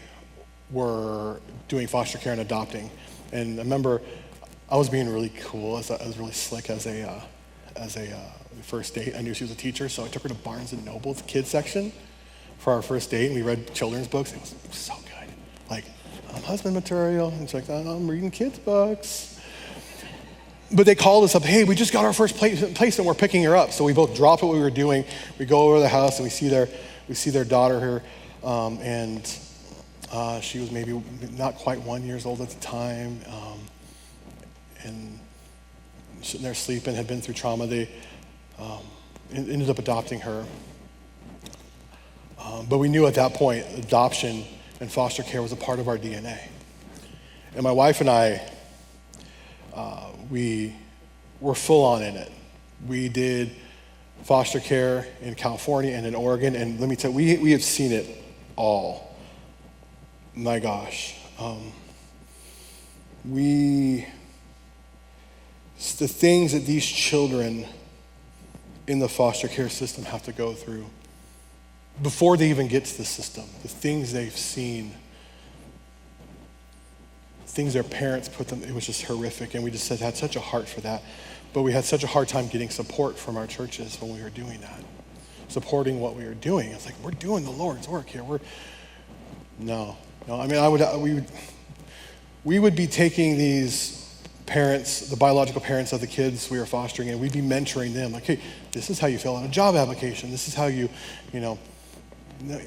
were doing foster care and adopting. And I remember I was being really cool. I was really slick as a first date. I knew she was a teacher, so I took her to Barnes & Noble's kids section for our first date, and we read children's books. It was so good. Like, husband material. And she's like, I'm reading kids' books. But they called us up, hey, we just got our first placement, we're picking her up. So we both drop what we were doing. We go over to the house, and we see their daughter here, and she was maybe not quite 1 year old at the time, and sitting there sleeping, had been through trauma. They ended up adopting her. But we knew at that point adoption and foster care was a part of our DNA. And my wife and I, we were full on in it. We did foster care in California and in Oregon, and let me tell you, we have seen it all. My gosh. The things that these children in the foster care system have to go through before they even get to the system, the things they've seen, things their parents put them, it was just horrific, and we just had such a heart for that. But we had such a hard time getting support from our churches when we were doing that, supporting what we were doing. It's like, we're doing the Lord's work here. No. I mean, we would be taking these parents, the biological parents of the kids we were fostering, and we'd be mentoring them. Like, hey, this is how you fill out a job application. This is how you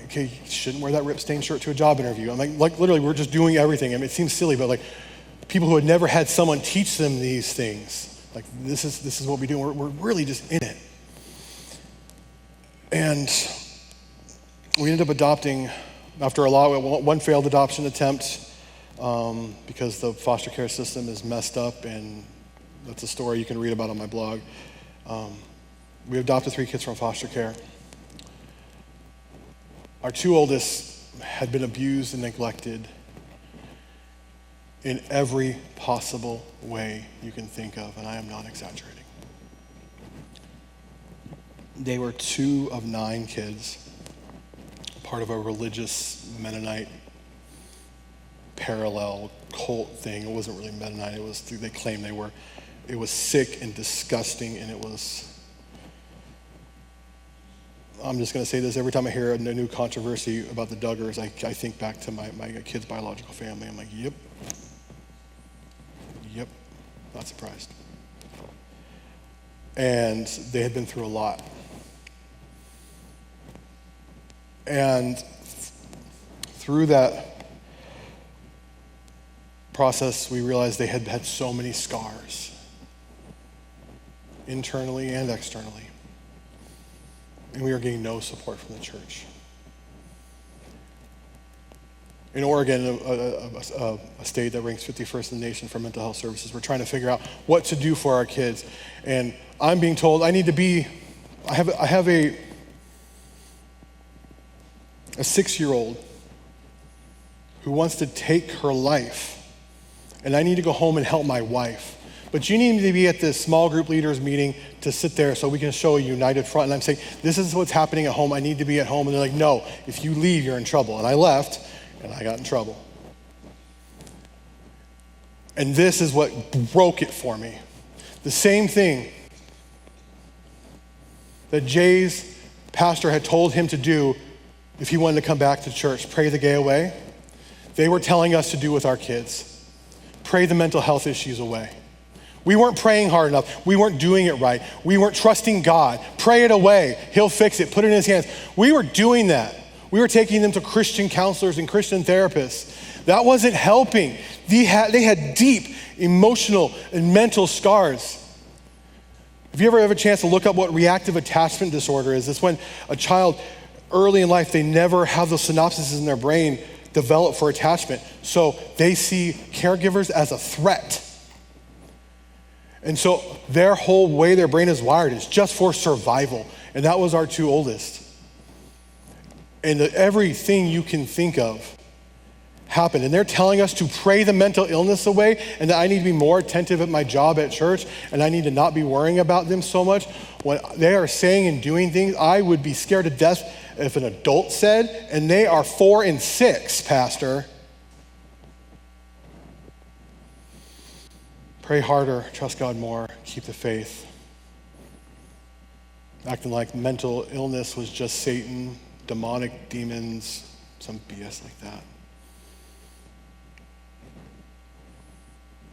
okay, you shouldn't wear that rip-stained shirt to a job interview. I'm like literally, we're just doing everything. I mean, it seems silly, but like, people who had never had someone teach them these things, like, this is what we do. We're really just in it. And we ended up adopting, after one failed adoption attempt, because the foster care system is messed up, and that's a story you can read about on my blog. We adopted 3 kids from foster care. Our 2 oldest had been abused and neglected in every possible way you can think of, and I am not exaggerating. They were 2 of 9 kids, part of a religious Mennonite parallel cult thing. It wasn't really Mennonite, they claimed they were. It was sick and disgusting, and it was, I'm just gonna say this, every time I hear a new controversy about the Duggars, I think back to my kid's biological family. I'm like, yep, not surprised. And they had been through a lot. And through that process, we realized they had had so many scars, internally and externally. And we were getting no support from the church. In Oregon, a state that ranks 51st in the nation for mental health services, we're trying to figure out what to do for our kids. And I'm being told I have a 6-year-old who wants to take her life, and I need to go home and help my wife. But you need to be at this small group leaders meeting to sit there so we can show a united front. And I'm saying, this is what's happening at home. I need to be at home. And they're like, no, if you leave, you're in trouble. And I left, and I got in trouble. And this is what broke it for me. The same thing that Jay's pastor had told him to do if he wanted to come back to church, pray the gay away. They were telling us to do with our kids. Pray the mental health issues away. We weren't praying hard enough. We weren't doing it right. We weren't trusting God. Pray it away. He'll fix it. Put it in his hands. We were doing that. We were taking them to Christian counselors and Christian therapists. That wasn't helping. They had deep emotional and mental scars. If you ever have a chance to look up what reactive attachment disorder is, it's when a child early in life, they never have those synapses in their brain develop for attachment. So they see caregivers as a threat. And so their whole way their brain is wired is just for survival. And that was our two oldest. And everything you can think of happened. And they're telling us to pray the mental illness away and that I need to be more attentive at my job at church and I need to not be worrying about them so much. When they are saying and doing things, I would be scared to death if an adult said, and they are 4 and 6, Pastor. Pray harder, trust God more, keep the faith. Acting like mental illness was just Satan, demonic demons, some BS like that.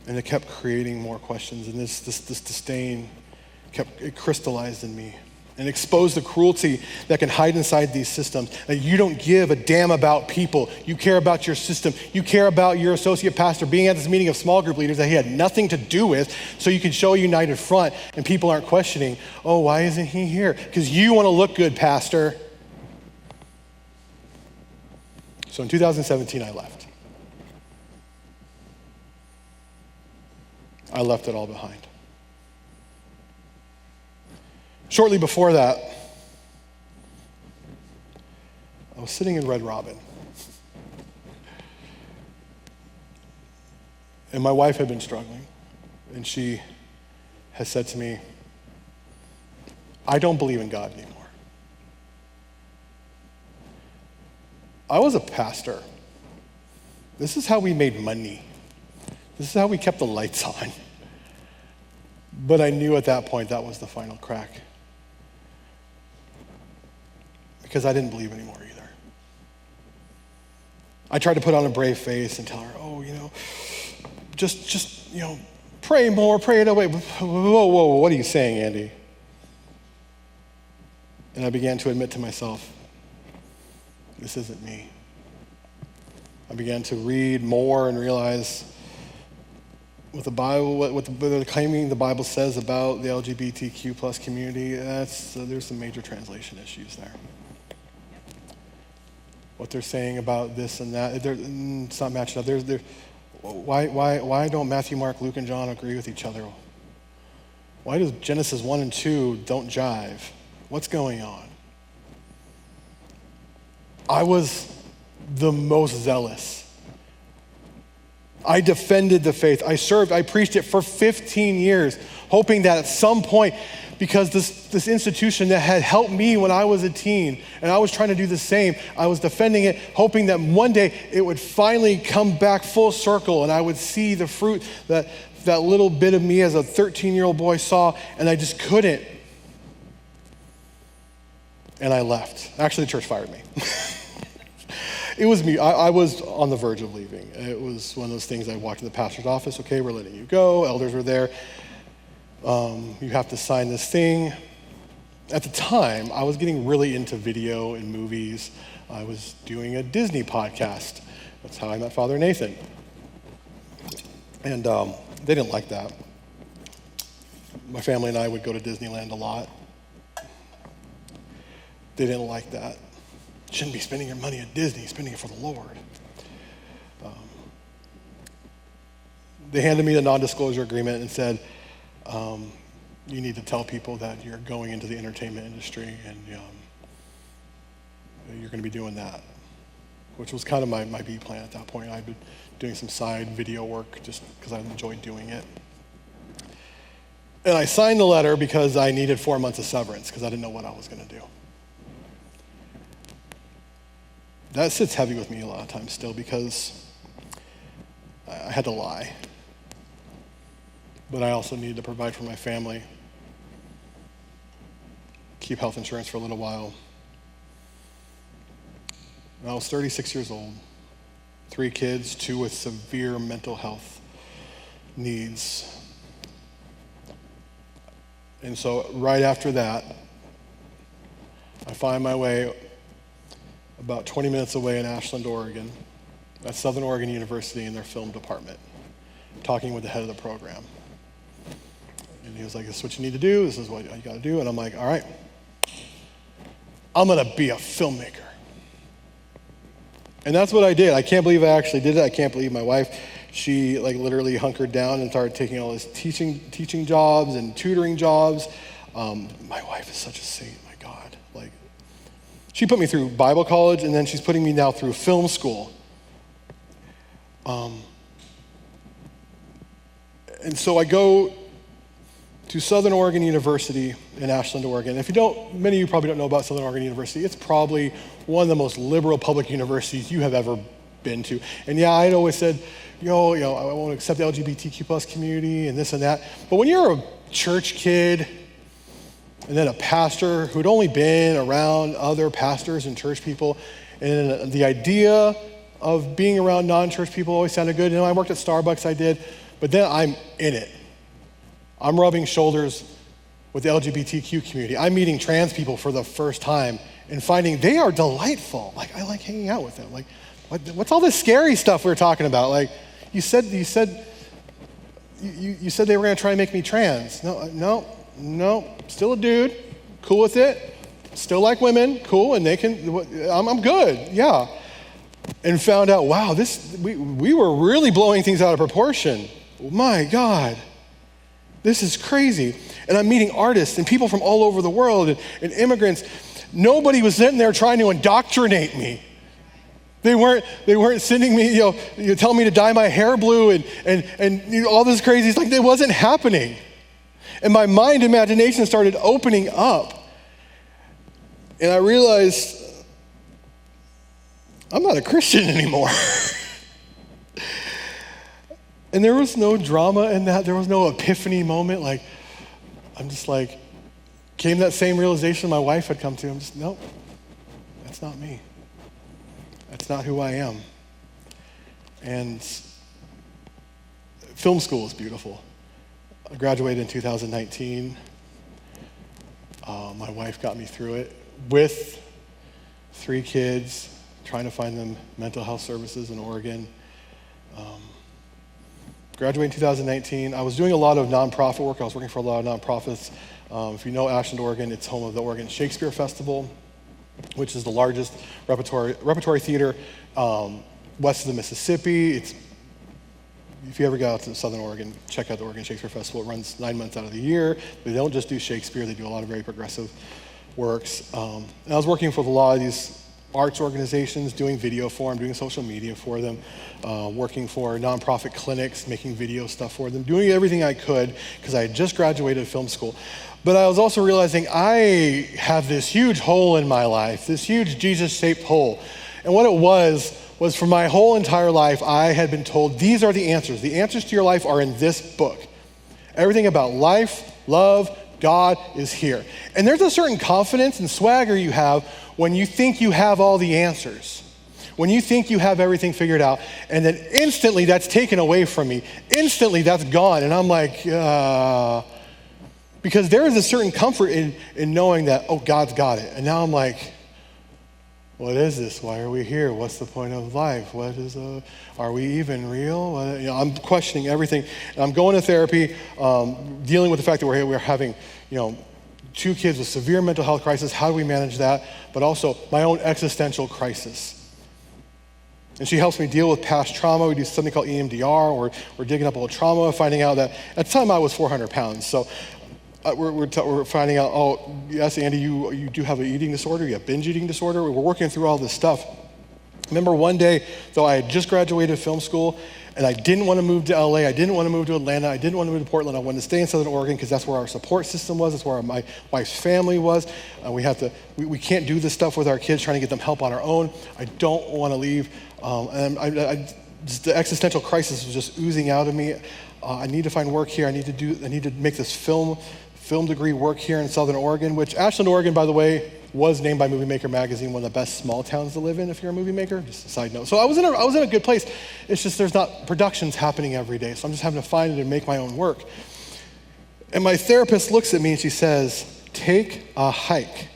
And it kept creating more questions, and this disdain it crystallized in me and exposed the cruelty that can hide inside these systems. That you don't give a damn about people. You care about your system. You care about your associate pastor being at this meeting of small group leaders that he had nothing to do with, so you can show a united front and people aren't questioning, oh, why isn't he here? Because you want to look good, pastor. So in 2017, I left. I left it all behind. Shortly before that, I was sitting in Red Robin. And my wife had been struggling. And she has said to me, I don't believe in God anymore. I was a pastor. This is how we made money. This is how we kept the lights on. But I knew at that point that was the final crack. Because I didn't believe anymore either. I tried to put on a brave face and tell her, oh, just pray more, pray it away. Whoa, what are you saying, Andy? And I began to admit to myself, this isn't me. I began to read more and realize what the Bible, what the claiming the Bible says about the LGBTQ plus community, there's some major translation issues there. What they're saying about this and that, it's not matching up. Why don't Matthew, Mark, Luke, and John agree with each other? Why does Genesis 1 and 2 don't jive? What's going on? I was the most zealous. I defended the faith. I served, I preached it for 15 years, hoping that at some point, because this institution that had helped me when I was a teen, and I was trying to do the same, I was defending it, hoping that one day it would finally come back full circle and I would see the fruit that little bit of me as a 13-year-old boy saw, and I just couldn't. And I left. Actually, the church fired me. It was me. I was on the verge of leaving. It was one of those things. I walked in the pastor's office. Okay, we're letting you go. Elders were there. You have to sign this thing. At the time, I was getting really into video and movies. I was doing a Disney podcast. That's how I met Father Nathan. And they didn't like that. My family and I would go to Disneyland a lot. They didn't like that. Shouldn't be spending your money at Disney, spending it for the Lord. They handed me the non-disclosure agreement and said, you need to tell people that you're going into the entertainment industry and you're going to be doing that, which was kind of my B plan at that point. I'd been doing some side video work just because I enjoyed doing it. And I signed the letter because I needed 4 months of severance because I didn't know what I was going to do. That sits heavy with me a lot of times still because I had to lie. But I also needed to provide for my family, keep health insurance for a little while. And I was 36 years old, 3 kids, 2 with severe mental health needs. And so right after that, I find my way about 20 minutes away in Ashland, Oregon, at Southern Oregon University in their film department, talking with the head of the program. And he was like, this is what you need to do, this is what you gotta do. And I'm like, all right, I'm gonna be a filmmaker. And that's what I did. I can't believe I actually did it. I can't believe my wife, she like literally hunkered down and started taking all these teaching jobs and tutoring jobs. My wife is such a saint, my God. Like, she put me through Bible college, and then she's putting me now through film school. And so I go to Southern Oregon University in Ashland, Oregon. If you don't, many of you probably don't know about Southern Oregon University. It's probably one of the most liberal public universities you have ever been to. And yeah, I'd always said, I won't accept the LGBTQ plus community and this and that. But when you're a church kid and then a pastor who'd only been around other pastors and church people, and the idea of being around non-church people always sounded good. I worked at Starbucks, I did, but then I'm in it. I'm rubbing shoulders with the LGBTQ community. I'm meeting trans people for the first time and finding they are delightful. Like, I like hanging out with them. Like, what's all this scary stuff we were talking about? Like, you said they were gonna try and make me trans. No, still a dude, cool with it. Still like women, cool, and they can, I'm good, yeah. And found out, wow, we were really blowing things out of proportion. My God. This is crazy. And I'm meeting artists and people from all over the world and immigrants. Nobody was sitting there trying to indoctrinate me. They weren't sending me, telling me to dye my hair blue and all this crazy. It's like it wasn't happening. And my mind imagination started opening up. And I realized I'm not a Christian anymore. And there was no drama in that. There was no epiphany moment. Like, I'm just like, came that same realization my wife had come to. I'm just, nope, that's not me. That's not who I am. And film school is beautiful. I graduated in 2019. My wife got me through it with 3 kids, trying to find them mental health services in Oregon. Graduated in 2019. I was doing a lot of nonprofit work. I was working for a lot of nonprofits. If you know Ashland, Oregon, it's home of the Oregon Shakespeare Festival, which is the largest repertory theater west of the Mississippi. If you ever go out to Southern Oregon, check out the Oregon Shakespeare Festival. It runs 9 months out of the year. They don't just do Shakespeare. They do a lot of very progressive works. And I was working with a lot of these arts organizations, doing video for them, doing social media for them, working for nonprofit clinics, making video stuff for them, doing everything I could because I had just graduated film school. But I was also realizing I have this huge hole in my life, this huge Jesus-shaped hole. And what it was for my whole entire life, I had been told, these are the answers. The answers to your life are in this book. Everything about life, love, God is here. And there's a certain confidence and swagger you have when you think you have all the answers, when you think you have everything figured out, and then instantly that's taken away from me. Instantly that's gone. And I'm like, because there is a certain comfort in knowing that, oh, God's got it. And now I'm like, what is this? Why are we here? What's the point of life? Are we even real? I'm questioning everything. And I'm going to therapy, dealing with the fact that we're having, 2 kids with severe mental health crisis. How do we manage that? But also my own existential crisis. And she helps me deal with past trauma. We do something called EMDR. We're digging up old trauma, finding out that at the time I was 400 pounds. So we're finding out, oh, yes, Andy, you do have an eating disorder. You have binge eating disorder. We're working through all this stuff. Remember one day, though, I had just graduated film school, and I didn't want to move to LA. I didn't want to move to Atlanta. I didn't want to move to Portland. I wanted to stay in Southern Oregon because that's where our support system was. That's where my wife's family was. We can't do this stuff with our kids, trying to get them help on our own. I don't want to leave. Just the existential crisis was just oozing out of me. I need to find work here. I need to make this film degree work here in Southern Oregon, which Ashland, Oregon, by the way, was named by Movie Maker magazine one of the best small towns to live in if you're a movie maker. Just a side note. So I was in a good place. It's just there's not productions happening every day, so I'm just having to find it and make my own work. And my therapist looks at me and she says, take a hike.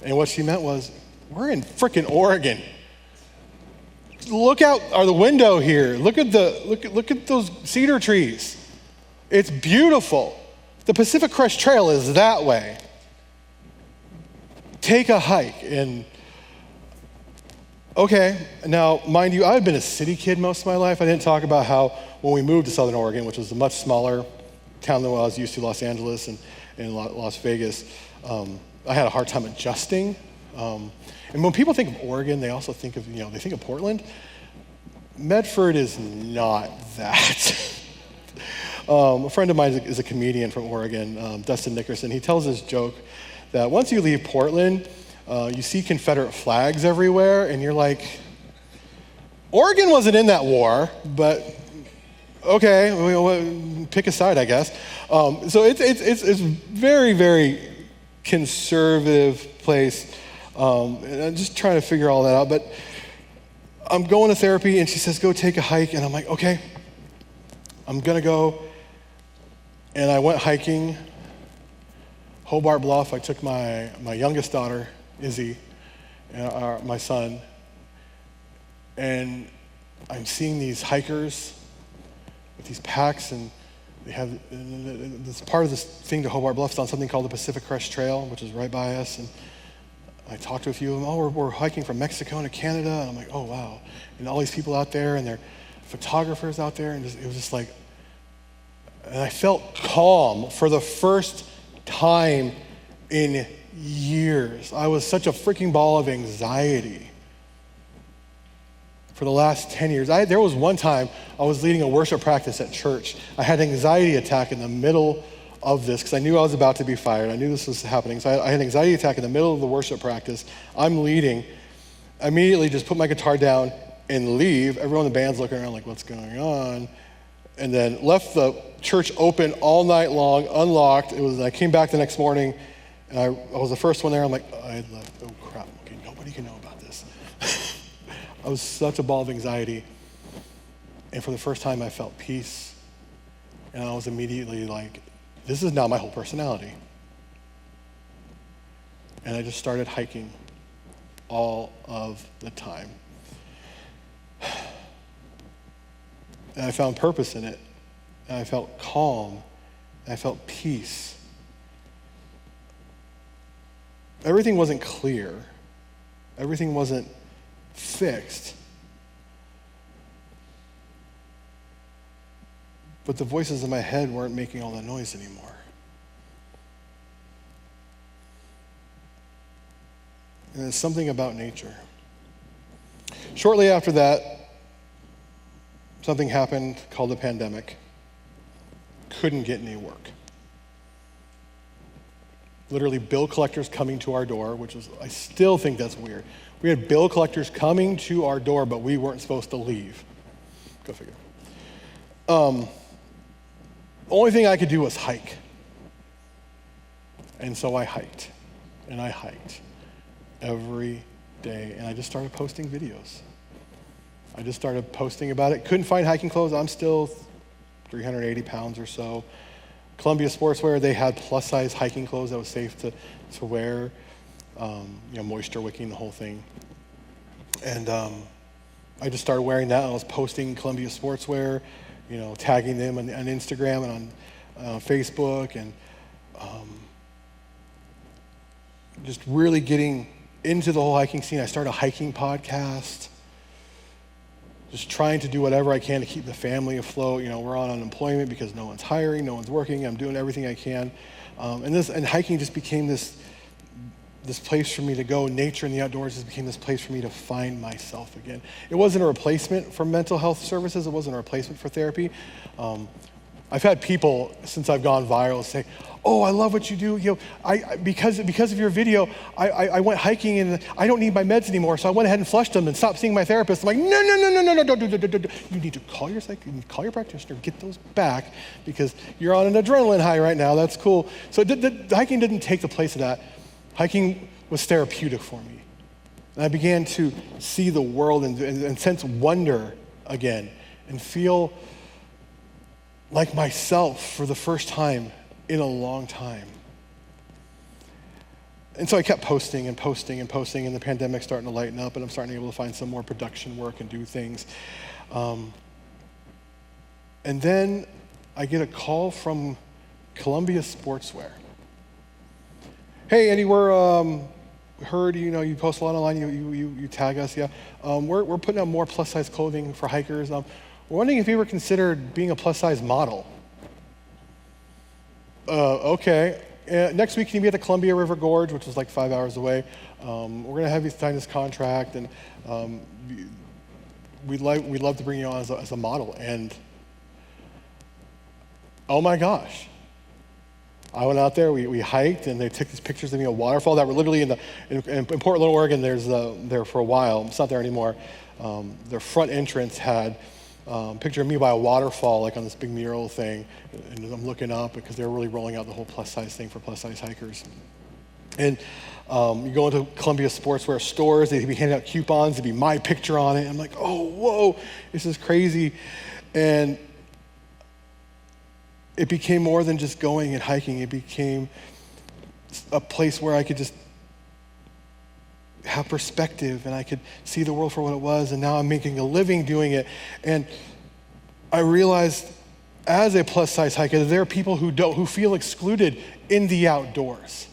And what she meant was, we're in frickin' Oregon. Look out the window here. Look at those cedar trees. It's beautiful. The Pacific Crest Trail is that way. Take a hike. And okay, now mind you, I've been a city kid most of my life. I didn't talk about how when we moved to Southern Oregon, which was a much smaller town than what I was used to, Los Angeles and Las Vegas, I had a hard time adjusting. And when people think of Oregon, they also think of, they think of Portland. Medford is not that. A friend of mine is a comedian from Oregon, Dustin Nickerson. He tells this joke that once you leave Portland, you see Confederate flags everywhere, and you're like, Oregon wasn't in that war, but okay, we'll pick a side, I guess. So it's very, very conservative place. And I'm just trying to figure all that out. But I'm going to therapy, and she says, go take a hike. And I'm like, okay, I'm going to go. And I went hiking Hobart Bluff. I took my youngest daughter, Izzy, and my son. And I'm seeing these hikers with these packs, and they have this part of this thing to Hobart Bluff's on something called the Pacific Crest Trail, which is right by us. And I talked to a few of them. Oh, we're hiking from Mexico to Canada. And I'm like, oh, wow. And all these people out there, and they're photographers out there. And it was just like, and I felt calm for the first time in years. I was such a freaking ball of anxiety for the last 10 years. There was one time I was leading a worship practice at church. I had an anxiety attack in the middle of this because I knew I was about to be fired. I knew this was happening. So I had an anxiety attack in the middle of the worship practice. I'm leading. I immediately just put my guitar down and leave. Everyone in the band's looking around like, what's going on? And then left the church open all night long, unlocked. I came back the next morning, and I was the first one there. I'm like, I left. Oh, crap. Okay, nobody can know about this. I was such a ball of anxiety. And for the first time, I felt peace. And I was immediately like, this is now my whole personality. And I just started hiking all of the time. And I found purpose in it. And I felt calm. And I felt peace. Everything wasn't clear. Everything wasn't fixed. But the voices in my head weren't making all that noise anymore. And there's something about nature. Shortly after that, something happened called the pandemic. Couldn't get any work. Literally bill collectors coming to our door, which is, I still think that's weird. We had bill collectors coming to our door, but we weren't supposed to leave. Go figure. The only thing I could do was hike. And so I hiked. And I hiked every day. And I just started posting videos. I just started posting about it. Couldn't find hiking clothes. I'm still 380 pounds or so. Columbia Sportswear, they had plus-size hiking clothes that was safe to wear. Moisture wicking, the whole thing. And I just started wearing that. I was posting Columbia Sportswear, tagging them on Instagram and on Facebook, and just really getting into the whole hiking scene. I started a hiking podcast, just trying to do whatever I can to keep the family afloat. We're on unemployment because no one's hiring, no one's working. I'm doing everything I can. And hiking just became this place for me to go. Nature and the outdoors just became this place for me to find myself again. It wasn't a replacement for mental health services. It wasn't a replacement for therapy. I've had people, since I've gone viral, say, oh, I love what you do. Because of your video, I went hiking and I don't need my meds anymore, so I went ahead and flushed them and stopped seeing my therapist. I'm like, no, don't. You need to call your practitioner, get those back, because you're on an adrenaline high right now. That's cool. So the hiking didn't take the place of that. Hiking was therapeutic for me. And I began to see the world and sense wonder again and feel like myself for the first time in a long time. And so I kept posting and posting and posting, and the pandemic's starting to lighten up, and I'm starting to be able to find some more production work and do things. And then I get a call from Columbia Sportswear. Hey, Andy, we're heard you post a lot online. You tag us, yeah. We're putting out more plus size clothing for hikers. We're wondering if you ever considered being a plus size model. Okay. Next week, can you be at the Columbia River Gorge, which is like 5 hours away? We're gonna have you sign this contract, and we'd love to bring you on as a model. And oh my gosh. I went out there, we hiked, and they took these pictures of me, a waterfall that were literally in Portland, Oregon. There's there for a while. It's not there anymore. Their front entrance had a picture of me by a waterfall, like on this big mural thing. And I'm looking up because they were really rolling out the whole plus size thing for plus size hikers. And you go into Columbia Sportswear stores, they'd be handing out coupons, there'd be my picture on it. I'm like, oh, whoa, this is crazy. And it became more than just going and hiking. It became a place where I could just have perspective, and I could see the world for what it was, and now I'm making a living doing it. And I realized as a plus size hiker, there are people who feel excluded in the outdoors.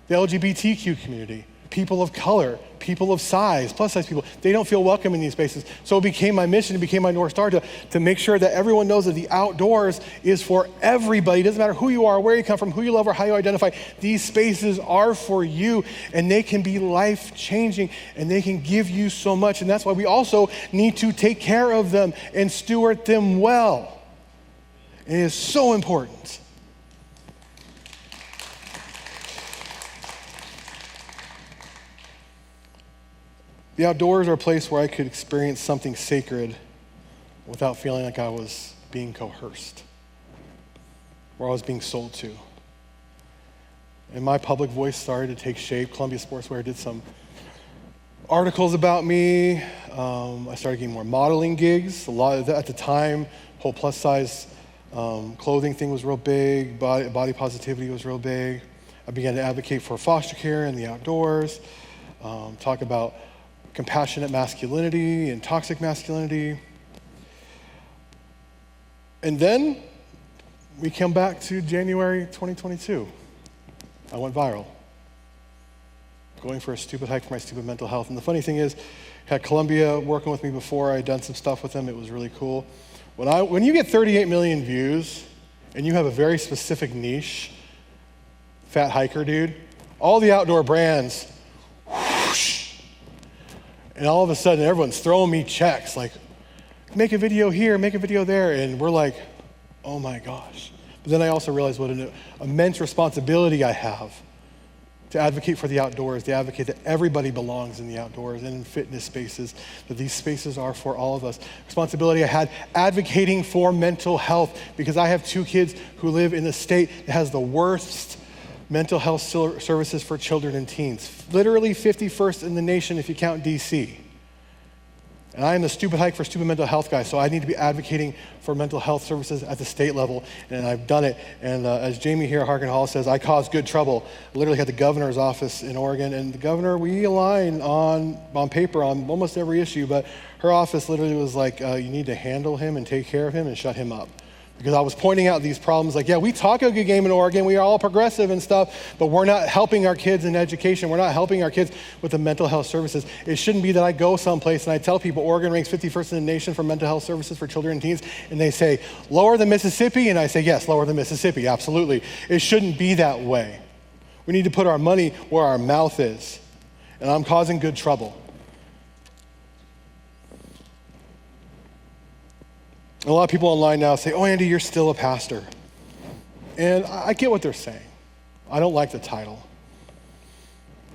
The LGBTQ community, people of color, people of size, plus size people, they don't feel welcome in these spaces. So it became my mission, it became my North Star to make sure that everyone knows that the outdoors is for everybody. It doesn't matter who you are, where you come from, who you love, or how you identify. These spaces are for you, and they can be life-changing, and they can give you so much. And that's why we also need to take care of them and steward them well. And it is so important. The outdoors are a place where I could experience something sacred without feeling like I was being coerced, where I was being sold to. And my public voice started to take shape. Columbia Sportswear did some articles about me. I started getting more modeling gigs. At the time, whole plus size clothing thing was real big. Body positivity was real big. I began to advocate for foster care in the outdoors. Talk about compassionate masculinity and toxic masculinity. And then we come back to January 2022. I went viral, going for a stupid hike for my stupid mental health. And the funny thing is, I had Columbia working with me before. I had done some stuff with them. It was really cool. When you get 38 million views and you have a very specific niche, fat hiker dude, all the outdoor brands, whoosh, and all of a sudden, everyone's throwing me checks, like, make a video here, make a video there, and we're like, oh my gosh. But then I also realized what an immense responsibility I have to advocate for the outdoors, to advocate that everybody belongs in the outdoors and in fitness spaces, that these spaces are for all of us. Responsibility I had advocating for mental health, because I have 2 kids who live in a state that has the worst mental health services for children and teens. Literally 51st in the nation if you count DC. And I am the stupid hike for stupid mental health guy, so I need to be advocating for mental health services at the state level, and I've done it. And as Jamie here at Harken Hall says, I cause good trouble. I literally had the governor's office in Oregon, and the governor, we align on paper on almost every issue, but her office literally was like, you need to handle him and take care of him and shut him up. Because I was pointing out these problems, like, yeah, we talk a good game in Oregon, we are all progressive and stuff, but we're not helping our kids in education, we're not helping our kids with the mental health services. It shouldn't be that I go someplace and I tell people Oregon ranks 51st in the nation for mental health services for children and teens, and they say, lower than Mississippi? And I say, yes, lower than Mississippi, absolutely. It shouldn't be that way. We need to put our money where our mouth is, and I'm causing good trouble. A lot of people online now say, oh, Andy, you're still a pastor. And I get what they're saying. I don't like the title.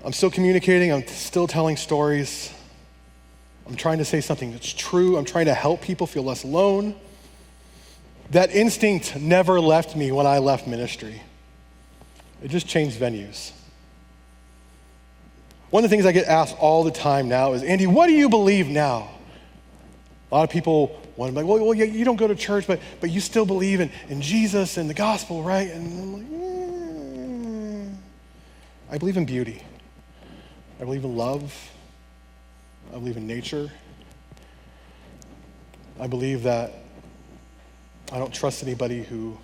I'm still communicating. I'm still telling stories. I'm trying to say something that's true. I'm trying to help people feel less alone. That instinct never left me when I left ministry. It just changed venues. One of the things I get asked all the time now is, Andy, what do you believe now? A lot of people one like, well, yeah, you don't go to church, but you still believe in Jesus and the gospel, right? And I'm like, I believe in beauty. I believe in love. I believe in nature. I believe that I don't trust anybody who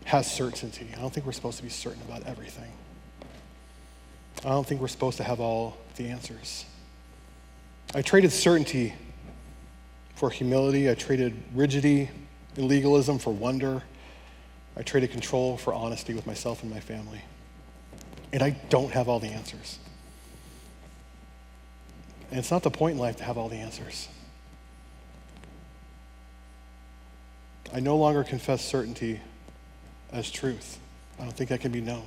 has certainty. I don't think we're supposed to be certain about everything. I don't think we're supposed to have all the answers. I traded certainty for humility. I traded rigidity and legalism for wonder. I traded control for honesty with myself and my family. And I don't have all the answers. And it's not the point in life to have all the answers. I no longer confess certainty as truth. I don't think that can be known.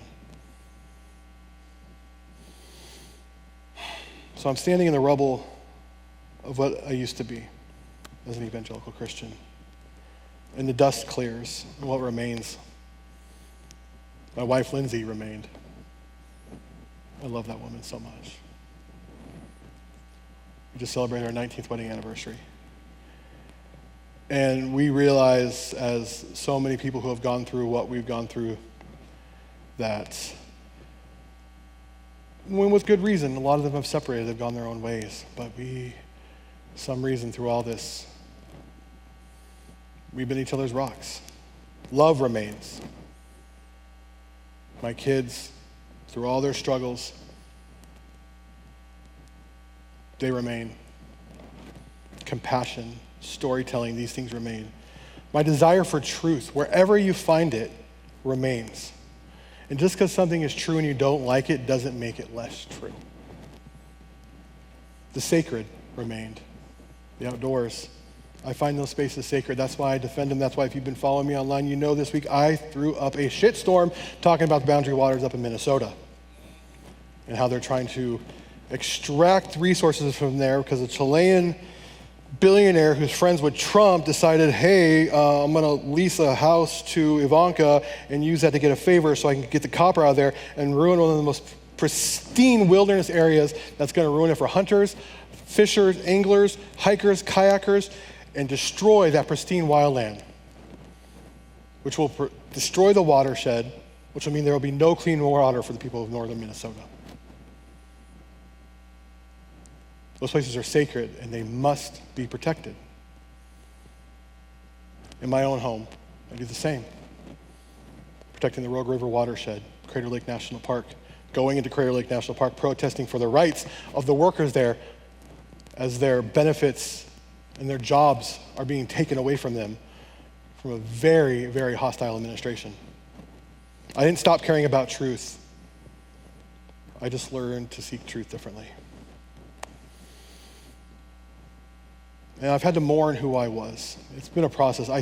So I'm standing in the rubble of what I used to be as an evangelical Christian. And the dust clears, and what remains? My wife, Lindsay, remained. I love that woman so much. We just celebrated our 19th wedding anniversary. And we realize, as so many people who have gone through what we've gone through, that when with good reason, a lot of them have separated, they've gone their own ways. But some reason through all this, we've been each other's rocks. Love remains. My kids, through all their struggles, they remain. Compassion, storytelling, these things remain. My desire for truth, wherever you find it, remains. And just because something is true and you don't like it doesn't make it less true. The sacred remained. The outdoors, I find those spaces sacred. That's why I defend them. That's why if you've been following me online, you know this week I threw up a shitstorm talking about the boundary waters up in Minnesota and how they're trying to extract resources from there because a Chilean billionaire who's friends with Trump decided, hey, I'm going to lease a house to Ivanka and use that to get a favor so I can get the copper out of there and ruin one of the most pristine wilderness areas that's going to ruin it for hunters, fishers, anglers, hikers, kayakers, and destroy that pristine wildland, which will destroy the watershed, which will mean there will be no clean water for the people of northern Minnesota. Those places are sacred and they must be protected. In my own home, I do the same. Protecting the Rogue River watershed, Crater Lake National Park, going into Crater Lake National Park, protesting for the rights of the workers there as their benefits and their jobs are being taken away from them from a very, very hostile administration. I didn't stop caring about truth. I just learned to seek truth differently. And I've had to mourn who I was. It's been a process. I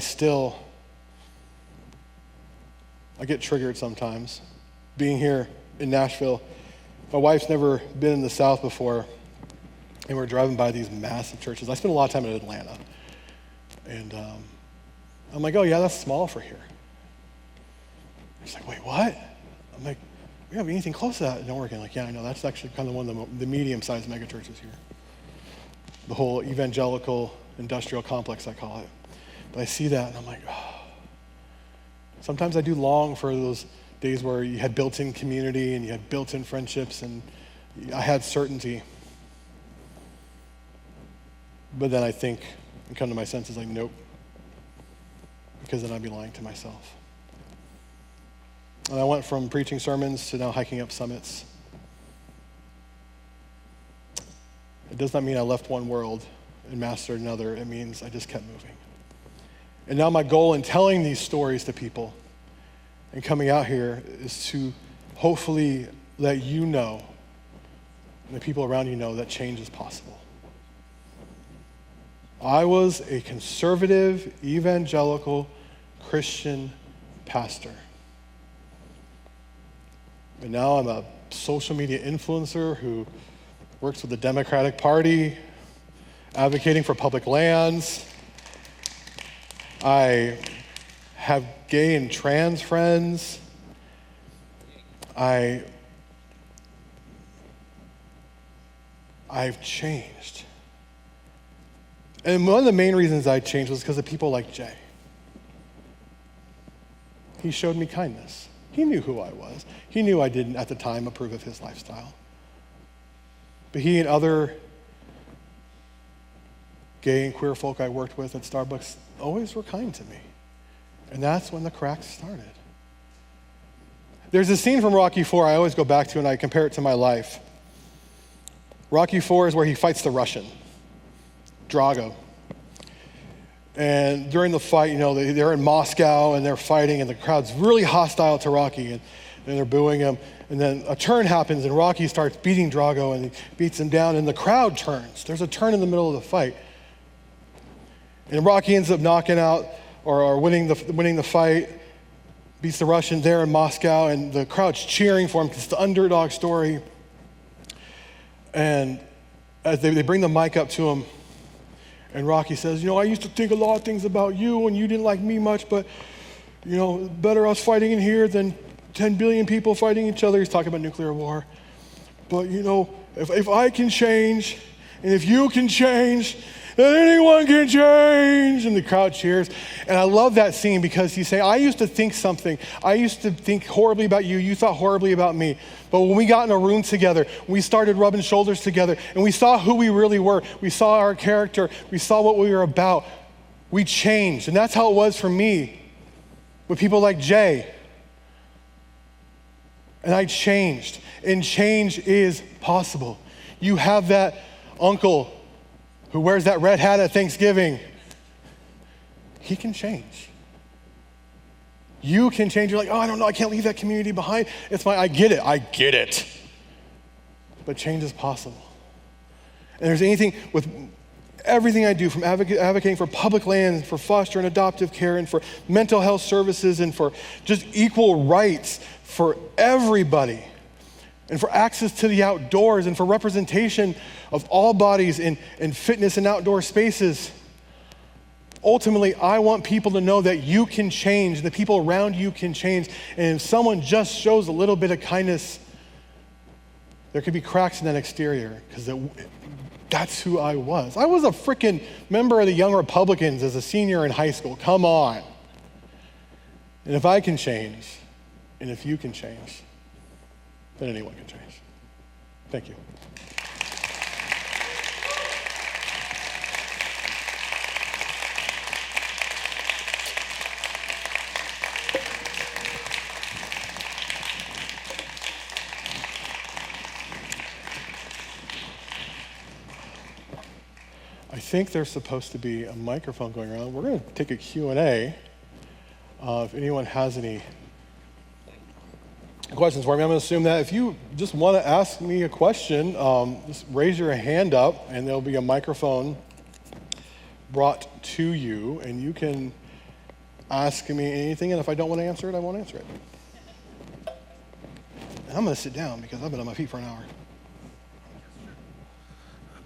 get triggered sometimes. Being here in Nashville, my wife's never been in the South before, and we're driving by these massive churches. I spent a lot of time in Atlanta. And I'm like, oh yeah, that's small for here. She's like, wait, what? I'm like, we don't have anything close to that in Oregon. Like, yeah, I know, that's actually kind of one of the medium-sized mega churches here. The whole evangelical industrial complex, I call it. But I see that and I'm like, oh. Sometimes I do long for those days where you had built-in community and you had built-in friendships and I had certainty. But then I think and come to my senses like, nope, because then I'd be lying to myself. And I went from preaching sermons to now hiking up summits. It does not mean I left one world and mastered another. It means I just kept moving. And now my goal in telling these stories to people and coming out here is to hopefully let you know, and the people around you know, that change is possible. I was a conservative, evangelical, Christian pastor. And now I'm a social media influencer who works with the Democratic Party, advocating for public lands. I have gay and trans friends. I've changed. And one of the main reasons I changed was because of people like Jay. He showed me kindness. He knew who I was. He knew I didn't, at the time, approve of his lifestyle. But he and other gay and queer folk I worked with at Starbucks always were kind to me. And that's when the cracks started. There's a scene from Rocky IV I always go back to and I compare it to my life. Rocky IV is where he fights the Russian, Drago. And during the fight, they're in Moscow and they're fighting and the crowd's really hostile to Rocky and they're booing him. And then a turn happens and Rocky starts beating Drago and he beats him down and the crowd turns. There's a turn in the middle of the fight. And Rocky ends up knocking out or winning the fight, beats the Russian there in Moscow, and the crowd's cheering for him because it's the underdog story. And as they bring the mic up to him, and Rocky says, I used to think a lot of things about you and you didn't like me much, but, better us fighting in here than 10 billion people fighting each other. He's talking about nuclear war. But, if I can change, and if you can change, then anyone can change. And the crowd cheers. And I love that scene because he's saying, I used to think something. I used to think horribly about you. You thought horribly about me. But when we got in a room together, we started rubbing shoulders together, and we saw who we really were. We saw our character. We saw what we were about. We changed. And that's how it was for me with people like Jay. And I changed. And change is possible. You have that uncle who wears that red hat at Thanksgiving. He can change. You can change. You're like, I don't know, I can't leave that community behind. I get it. But change is possible. And there's anything with everything I do, from advocating for public lands, for foster and adoptive care, and for mental health services, and for just equal rights for everybody, and for access to the outdoors, and for representation of all bodies in fitness and outdoor spaces. Ultimately, I want people to know that you can change, the people around you can change, and if someone just shows a little bit of kindness, there could be cracks in that exterior, because that's who I was. I was a freaking member of the Young Republicans as a senior in high school. Come on. And if I can change, and if you can change, then anyone can change. Thank you. I think there's supposed to be a microphone going around. We're going to take a Q&A. If anyone has any questions for me, I'm going to assume that if you just want to ask me a question, just raise your hand up and there'll be a microphone brought to you and you can ask me anything, and if I don't want to answer it, I won't answer it. And I'm going to sit down because I've been on my feet for an hour.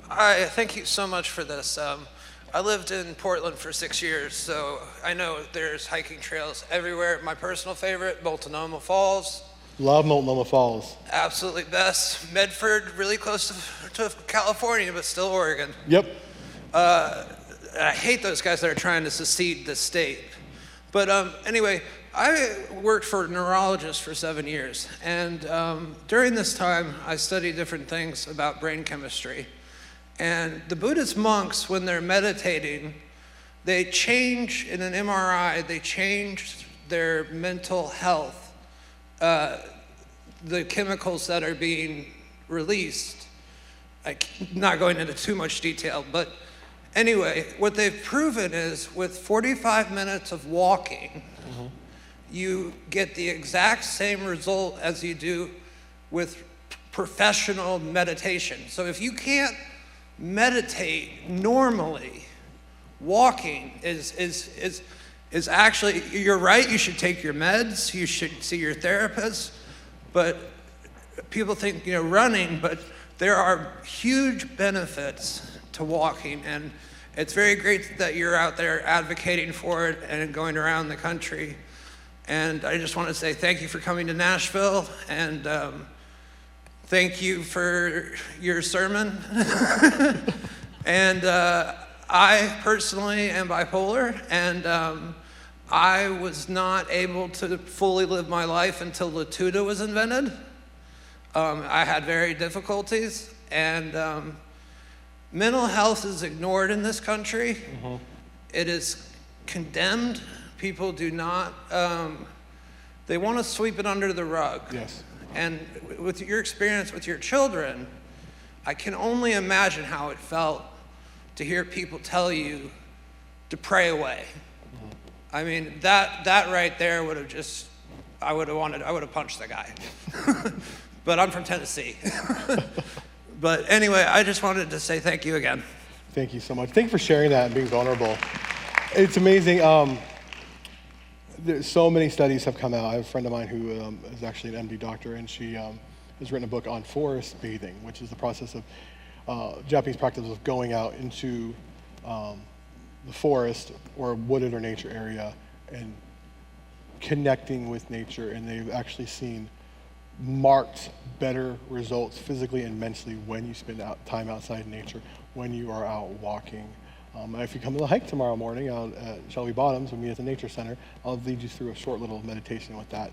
Hi, thank you so much for this. I lived in Portland for 6 years, so I know there's hiking trails everywhere. My personal favorite, Multnomah Falls. Love Multnomah Falls. Absolutely best. Medford, really close to California, but still Oregon. Yep. I hate those guys that are trying to secede the state. But anyway, I worked for a neurologist for 7 years, and during this time, I studied different things about brain chemistry. And the Buddhist monks, when they're meditating, they change in an MRI, they change their mental health, the chemicals that are being released. I'm not going into too much detail, but anyway, what they've proven is with 45 minutes of walking, you get the exact same result as you do with professional meditation. So if you can't meditate normally, walking is actually, you're right, you should take your meds, you should see your therapist, but people think, running, but there are huge benefits to walking, and it's very great that you're out there advocating for it and going around the country. And I just want to say thank you for coming to Nashville, and thank you for your sermon. And I personally am bipolar, and I was not able to fully live my life until Latuda was invented. I had very difficulties, and mental health is ignored in this country. Mm-hmm. It is condemned. People do not, they want to sweep it under the rug. Yes. And with your experience with your children, I can only imagine how it felt to hear people tell you to pray away. Mm-hmm. I mean, that right there would have just, I would have punched the guy. But I'm from Tennessee. But anyway, I just wanted to say thank you again. Thank you so much. Thank you for sharing that and being vulnerable. It's amazing. There's so many studies have come out. I have a friend of mine who is actually an MD doctor, and she has written a book on forest bathing, which is the process of Japanese practice of going out into the forest or wooded or nature area and connecting with nature. And they've actually seen marked better results physically and mentally when you spend time outside in nature, when you are out walking. If you come to the hike tomorrow morning out at Shelby Bottoms, we'll meet at the Nature Center. I'll lead you through a short little meditation with that.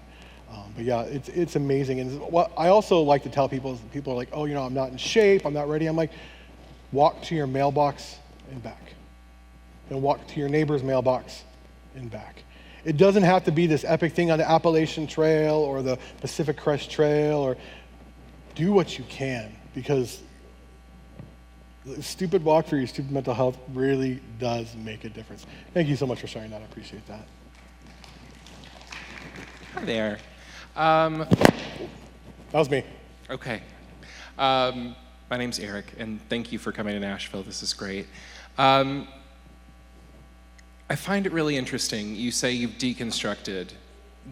But yeah, it's amazing. And what I also like to tell people is people are like, oh, I'm not in shape, I'm not ready. I'm like, walk to your mailbox and back. And walk to your neighbor's mailbox and back. It doesn't have to be this epic thing on the Appalachian Trail or the Pacific Crest Trail, or do what you can, because the stupid walk for your stupid mental health really does make a difference. Thank you so much for sharing that. I appreciate that. Hi there. That was me. Okay. My name's Eric, and thank you for coming to Nashville. This is great. I find it really interesting. You say you've deconstructed.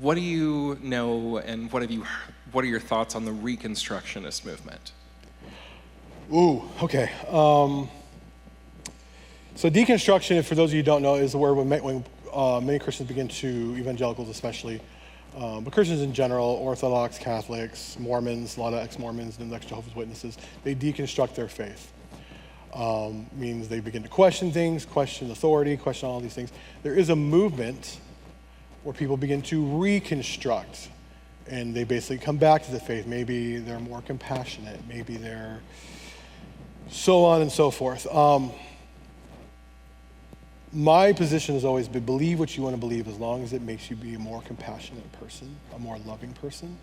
What do you know, and what are your thoughts on the Reconstructionist movement? Ooh, okay. So deconstruction, for those of you who don't know, is the word when many Christians begin to, evangelicals especially, but Christians in general, Orthodox, Catholics, Mormons, a lot of ex-Mormons and ex-Jehovah's Witnesses, they deconstruct their faith. Means they begin to question things, question authority, question all these things. There is a movement where people begin to reconstruct, and they basically come back to the faith. Maybe they're more compassionate, maybe they're so on and so forth. My position has always been, believe what you want to believe as long as it makes you be a more compassionate person, a more loving person.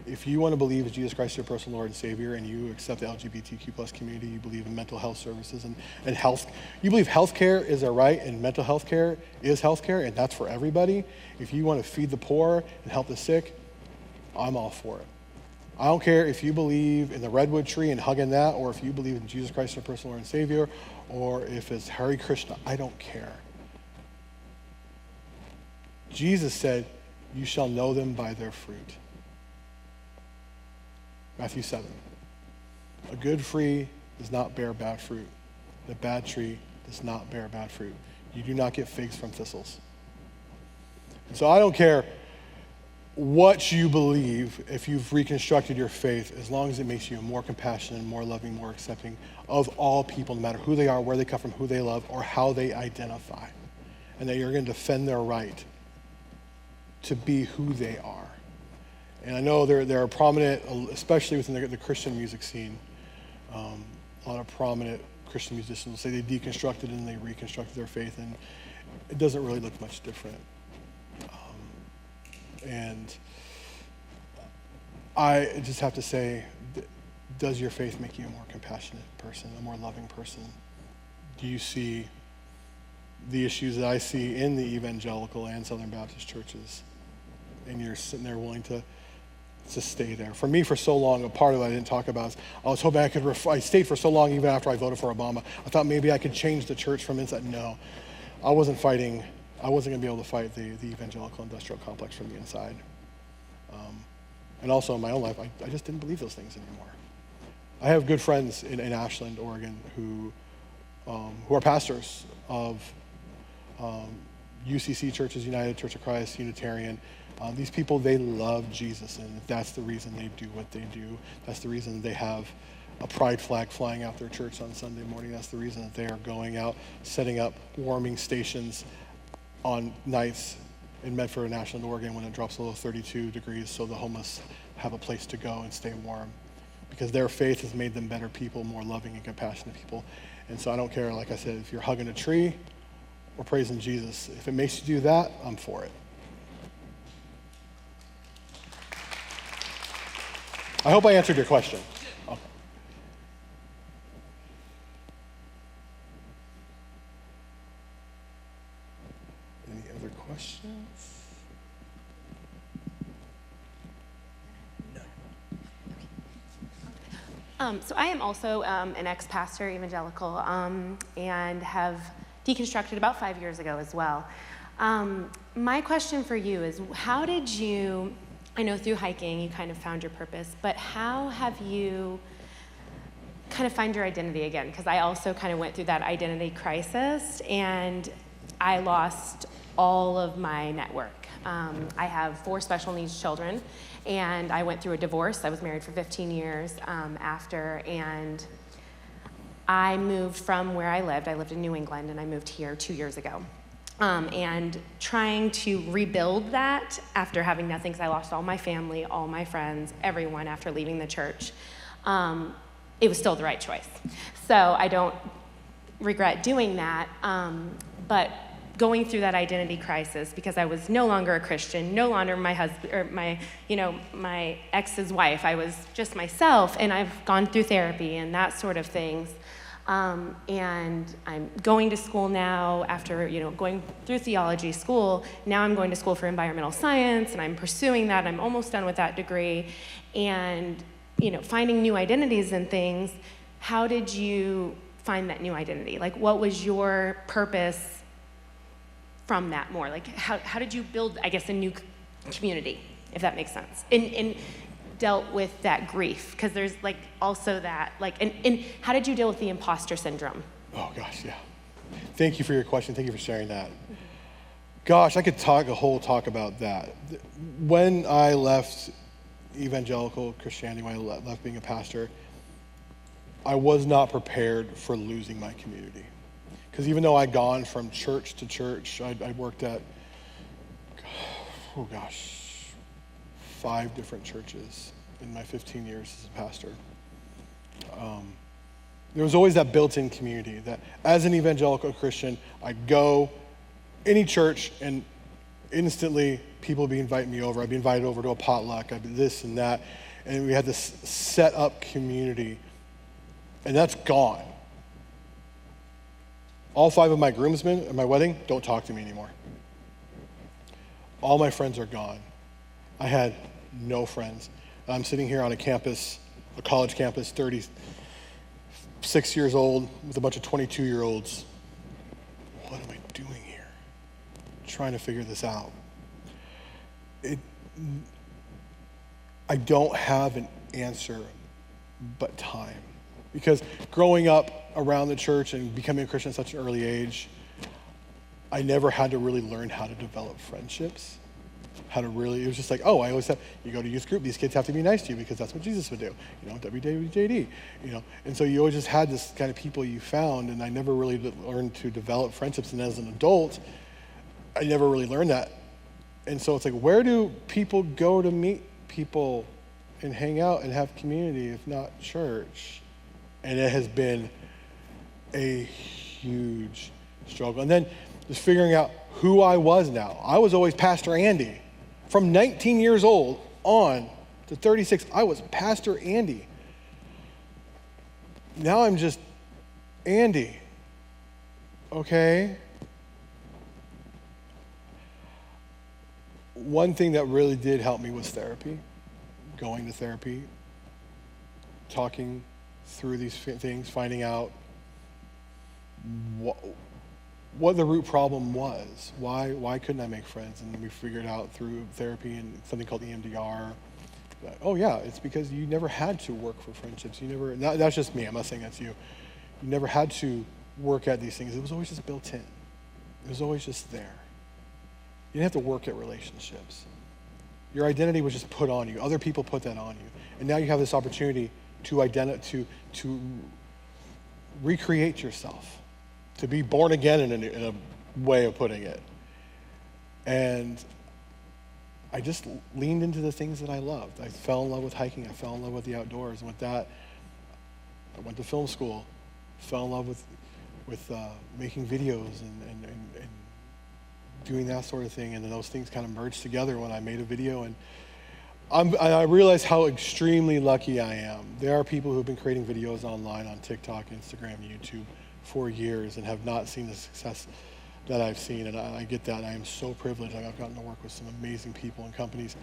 If you want to believe that Jesus Christ is your personal Lord and Savior, and you accept the LGBTQ plus community, you believe in mental health services and health, you believe healthcare is a right and mental health care is healthcare, and that's for everybody. If you want to feed the poor and help the sick, I'm all for it. I don't care if you believe in the redwood tree and hugging that, or if you believe in Jesus Christ, your personal Lord and Savior, or if it's Hare Krishna. I don't care. Jesus said, you shall know them by their fruit. Matthew 7. A good tree does not bear bad fruit. The bad tree does not bear bad fruit. You do not get figs from thistles. And so I don't care what you believe if you've reconstructed your faith, as long as it makes you more compassionate, more loving, more accepting of all people, no matter who they are, where they come from, who they love, or how they identify. And that you're going to defend their right to be who they are. And I know there are prominent, especially within the Christian music scene, a lot of prominent Christian musicians will say they deconstructed and they reconstructed their faith, and it doesn't really look much different. And I just have to say, does your faith make you a more compassionate person, a more loving person? Do you see the issues that I see in the Evangelical and Southern Baptist churches, and you're sitting there willing to stay there? For me, for so long, a part of it I didn't talk about is I was hoping I stayed for so long even after I voted for Obama. I thought maybe I could change the church from inside. No, I wasn't going to be able to fight the evangelical industrial complex from the inside. And also in my own life, I just didn't believe those things anymore. I have good friends in Ashland, Oregon, who are pastors of UCC churches, United Church of Christ, Unitarian. These people, they love Jesus, and that's the reason they do what they do. That's the reason they have a pride flag flying out their church on Sunday morning. That's the reason that they are going out, setting up warming stations on nights in Medford, Nashville, Oregon when it drops below 32 degrees so the homeless have a place to go and stay warm. Because their faith has made them better people, more loving and compassionate people. And so I don't care, like I said, if you're hugging a tree or praising Jesus. If it makes you do that, I'm for it. I hope I answered your question. Okay. Any other questions? So I am also an ex-pastor, evangelical, and have deconstructed about 5 years ago as well. My question for you is, how did you, I know through hiking you kind of found your purpose, but how have you kind of find your identity again? Because I also kind of went through that identity crisis, and I lost all of my network. I have 4 special needs children, and I went through a divorce. I was married for 15 years after, and I moved from where I lived. I lived in New England, and I moved here 2 years ago. And trying to rebuild that after having nothing, because I lost all my family, all my friends, everyone after leaving the church. It was still the right choice. So I don't regret doing that, but going through that identity crisis because I was no longer a Christian, no longer my husband or my ex's wife. I was just myself, and I've gone through therapy and that sort of things. And I'm going to school now after going through theology school. Now I'm going to school for environmental science, and I'm pursuing that. I'm almost done with that degree, and finding new identities and things. How did you find that new identity? Like, what was your purpose from that more? Like, how did you build, I guess, a new community, if that makes sense? And dealt with that grief, because there's also that, and how did you deal with the imposter syndrome? Oh gosh, yeah. Thank you for your question. Thank you for sharing that. Gosh, I could talk a whole talk about that. When I left evangelical Christianity, when I left being a pastor, I was not prepared for losing my community. Because even though I'd gone from church to church, I worked at, 5 different churches in my 15 years as a pastor. There was always that built-in community that as an evangelical Christian, I'd go any church and instantly people would be inviting me over. I'd be invited over to a potluck, I'd be this and that. And we had this set up community, and that's gone. All 5 of my groomsmen at my wedding don't talk to me anymore. All my friends are gone. I had no friends. I'm sitting here on a campus, a college campus, 36 years old, with a bunch of 22-year-olds. What am I doing here? Trying to figure this out. I don't have an answer but time. Because growing up around the church and becoming a Christian at such an early age, I never had to really learn how to develop friendships. It was just like, I always said, you go to youth group, these kids have to be nice to you because that's what Jesus would do. WWJD, And so you always just had this kind of people you found, and I never really learned to develop friendships. And as an adult, I never really learned that. And so it's like, where do people go to meet people and hang out and have community if not church? And it has been a huge struggle. And then just figuring out who I was now. I was always Pastor Andy. From 19 years old on to 36, I was Pastor Andy. Now I'm just Andy. Okay? One thing that really did help me was therapy. Going to therapy, talking through these things, finding out what the root problem was. Why couldn't I make friends? And we figured out through therapy and something called EMDR. It's because you never had to work for friendships. That's just me, I'm not saying that's you. You never had to work at these things. It was always just built in. It was always just there. You didn't have to work at relationships. Your identity was just put on you. Other people put that on you. And now you have this opportunity to recreate yourself, to be born again in a way of putting it. And I just leaned into the things that I loved. I fell in love with hiking. I fell in love with the outdoors. And with that, I went to film school, fell in love with making videos and doing that sort of thing. And then those things kind of merged together when I made a video. And I realize how extremely lucky I am. There are people who've been creating videos online on TikTok, Instagram, YouTube for years and have not seen the success that I've seen. And I get that. I am so privileged. I've gotten to work with some amazing people and companies.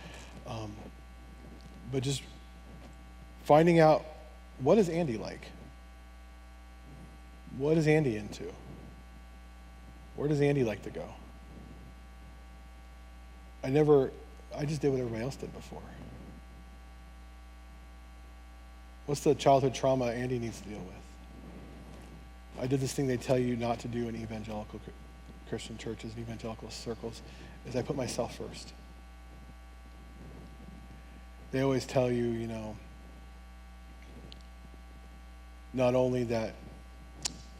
But just finding out, what is Andy like? What is Andy into? Where does Andy like to go? I just did what everybody else did before. What's the childhood trauma Andy needs to deal with? I did this thing they tell you not to do in evangelical Christian churches and evangelical circles, is I put myself first. They always tell you, not only that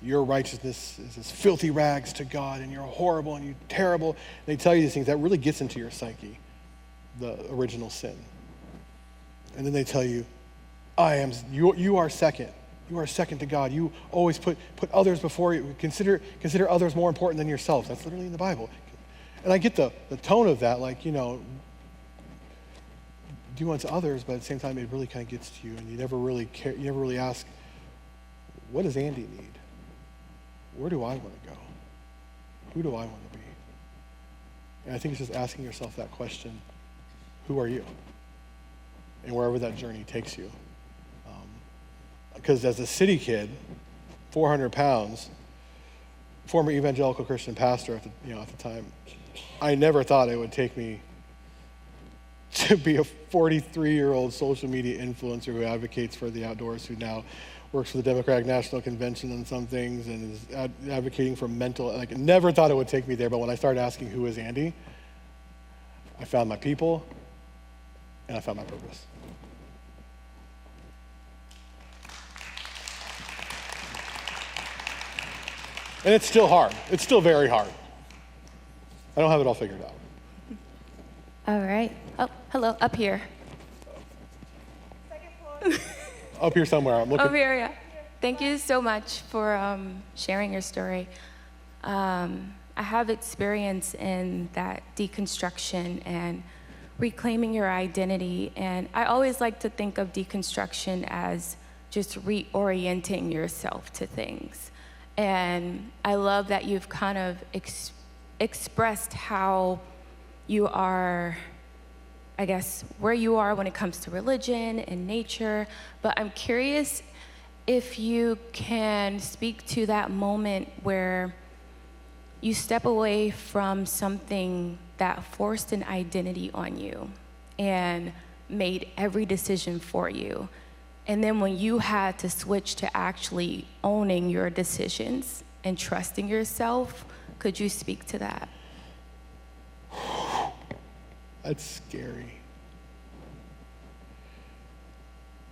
your righteousness is as filthy rags to God and you're horrible and you're terrible. They tell you these things. That really gets into your psyche, the original sin. And then they tell you, you are second. You are second to God. You always put others before you. Consider others more important than yourselves. That's literally in the Bible. And I get the tone of that, do unto others, but at the same time, it really kind of gets to you, and you never really care. You never really ask, what does Andy need? Where do I want to go? Who do I want to be? And I think it's just asking yourself that question, who are you? And wherever that journey takes you. Because as a city kid, 400 pounds, former evangelical Christian pastor at the time, I never thought it would take me to be a 43-year-old social media influencer who advocates for the outdoors, who now works for the Democratic National Convention on some things and is advocating for never thought it would take me there. But when I started asking who is Andy, I found my people and I found my purpose. And it's still hard. It's still very hard. I don't have it all figured out. All right. Oh, hello, up here. Up here somewhere. I'm looking. Over here, yeah. Thank you so much for sharing your story. I have experience in that deconstruction and reclaiming your identity. And I always like to think of deconstruction as just reorienting yourself to things. And I love that you've kind of expressed how you are, I guess, where you are when it comes to religion and nature. But I'm curious if you can speak to that moment where you step away from something that forced an identity on you and made every decision for you. And then when you had to switch to actually owning your decisions and trusting yourself, could you speak to that? That's scary.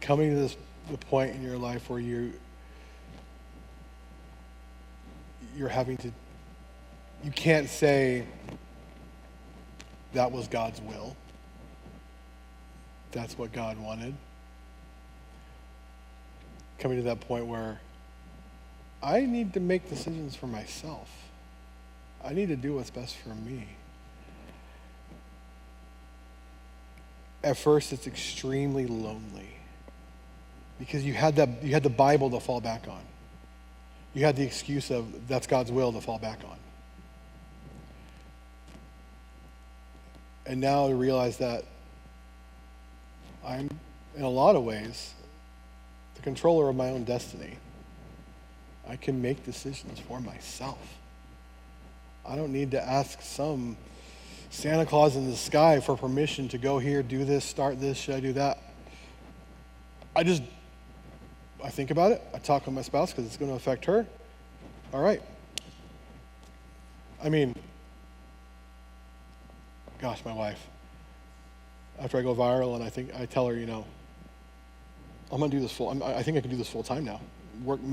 Coming to the point in your life where you're having to, you can't say that was God's will. That's what God wanted. Coming to that point where I need to make decisions for myself. I need to do what's best for me. At first, it's extremely lonely because you had the Bible to fall back on. You had the excuse of that's God's will to fall back on. And now I realize that I'm, in a lot of ways, the controller of my own destiny. I can make decisions for myself. I don't need to ask some Santa Claus in the sky for permission to go here, do this, start this, should I do that? I think about it. I talk with my spouse because it's going to affect her. All right. I mean, gosh, my wife, after I go viral and I tell her, I'm gonna do this I think I can do this full time now.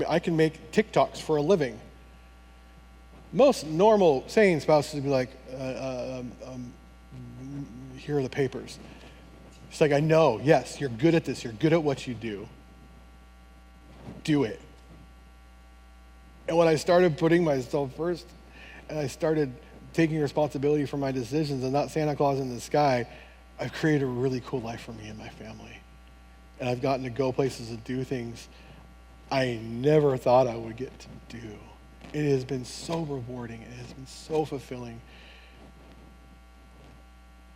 I can make TikToks for a living. Most normal, sane spouses would be like, here are the papers. It's like, I know, yes, you're good at this. You're good at what you do. Do it. And when I started putting myself first, and I started taking responsibility for my decisions and not Santa Claus in the sky, I've created a really cool life for me and my family. And I've gotten to go places and do things I never thought I would get to do. It has been so rewarding. It has been so fulfilling.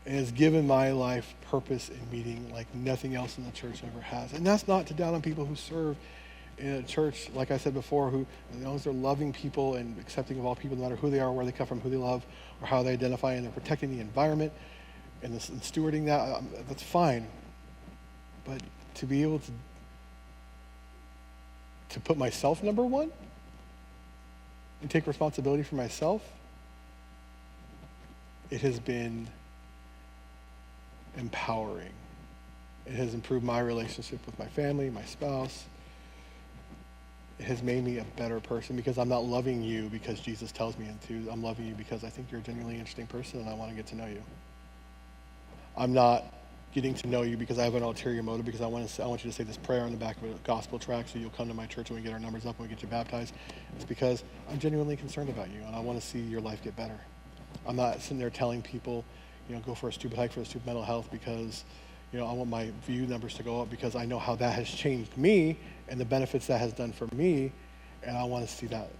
It has given my life purpose and meaning like nothing else in the church ever has. And that's not to down on people who serve in a church, like I said before, who, as long as they're loving people and accepting of all people, no matter who they are, where they come from, who they love, or how they identify, and they're protecting the environment and stewarding that, that's fine. But to be able to put myself number one and take responsibility for myself, it has been empowering. It has improved my relationship with my family, my spouse. It has made me a better person because I'm not loving you because Jesus tells me to. I'm loving you because I think you're a genuinely interesting person and I want to get to know you. I'm not getting to know you because I have an ulterior motive, because I want you to say this prayer on the back of a gospel tract so you'll come to my church when we get our numbers up and we get you baptized. It's because I'm genuinely concerned about you and I want to see your life get better. I'm not sitting there telling people, go for a stupid hike for the stupid mental health because, I want my view numbers to go up because I know how that has changed me and the benefits that has done for me, and I want to see that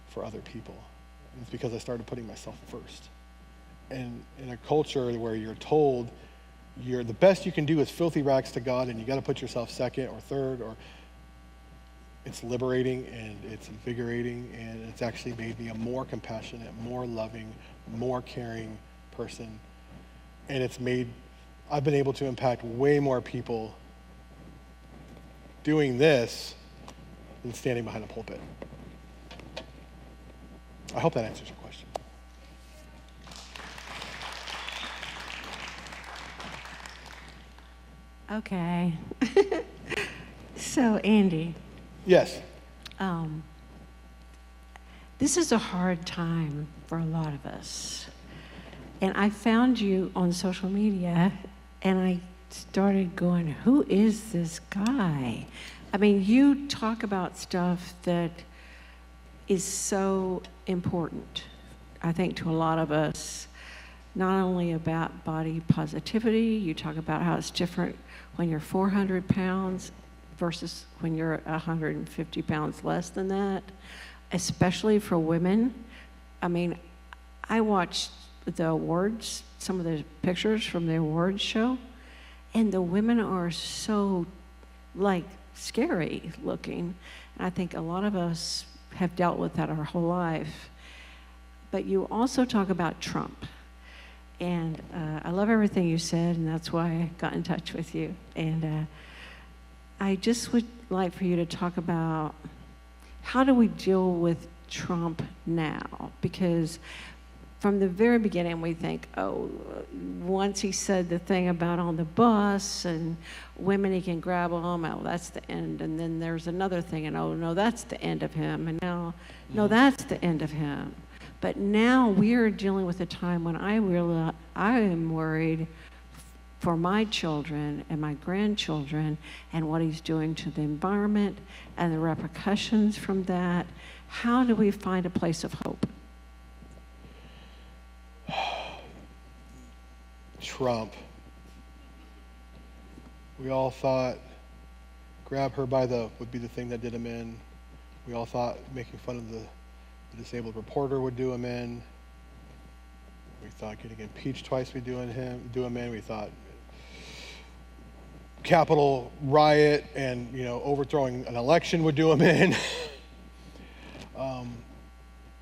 for other people. And it's because I started putting myself first. And in a culture where you're told the best you can do is filthy rags to God and you got to put yourself second or third, or it's liberating and it's invigorating, and it's actually made me a more compassionate, more loving, more caring person. And I've been able to impact way more people doing this than standing behind a pulpit. I hope that answers your question. Okay. So, Andy. Yes. This is a hard time for a lot of us. And I found you on social media, and I started going, who is this guy? I mean, you talk about stuff that is so important, I think, to a lot of us, not only about body positivity. You talk about how it's different when you're 400 pounds versus when you're 150 pounds less than that, especially for women. I mean, I watched the awards, some of the pictures from the awards show, and the women are so, scary looking. And I think a lot of us have dealt with that our whole life. But you also talk about Trump. And I love everything you said, and that's why I got in touch with you. And I just would like for you to talk about how do we deal with Trump now? Because from the very beginning, we think, once he said the thing about on the bus and women, he can grab them, that's the end. And then there's another thing, and no, that's the end of him. And now, no, that's the end of him. But now we're dealing with a time when I realize I am worried for my children and my grandchildren and what he's doing to the environment and the repercussions from that. How do we find a place of hope? Trump. We all thought grab her by would be the thing that did him in. We all thought making fun of the disabled reporter would do him in. We thought getting impeached twice would do him in. We thought Capitol riot and overthrowing an election would do him in.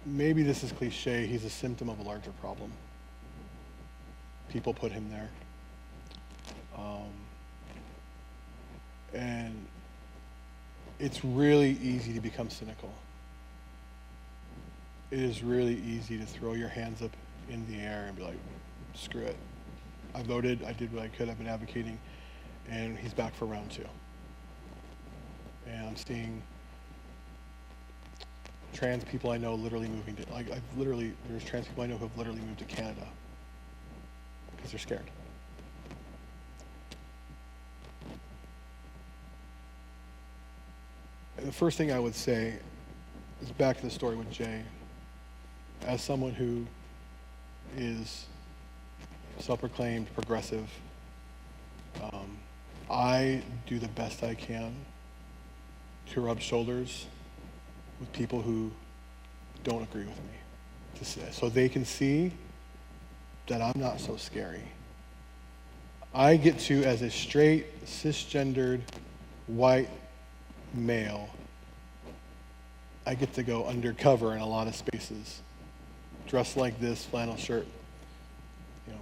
Maybe this is cliche. He's a symptom of a larger problem. People put him there. And it's really easy to become cynical. It is really easy to throw your hands up in the air and be like, screw it. I voted, I did what I could, I've been advocating, and he's back for round 2. and I'm seeing trans people I know literally moving to, there's trans people I know who have literally moved to Canada because they're scared. And the first thing I would say is back to the story with Jay. As someone who is self-proclaimed progressive, I do the best I can to rub shoulders with people who don't agree with me, so they can see that I'm not so scary. I get to, as a straight, cisgendered, white male, I get to go undercover in a lot of spaces, dressed like this, flannel shirt. You know,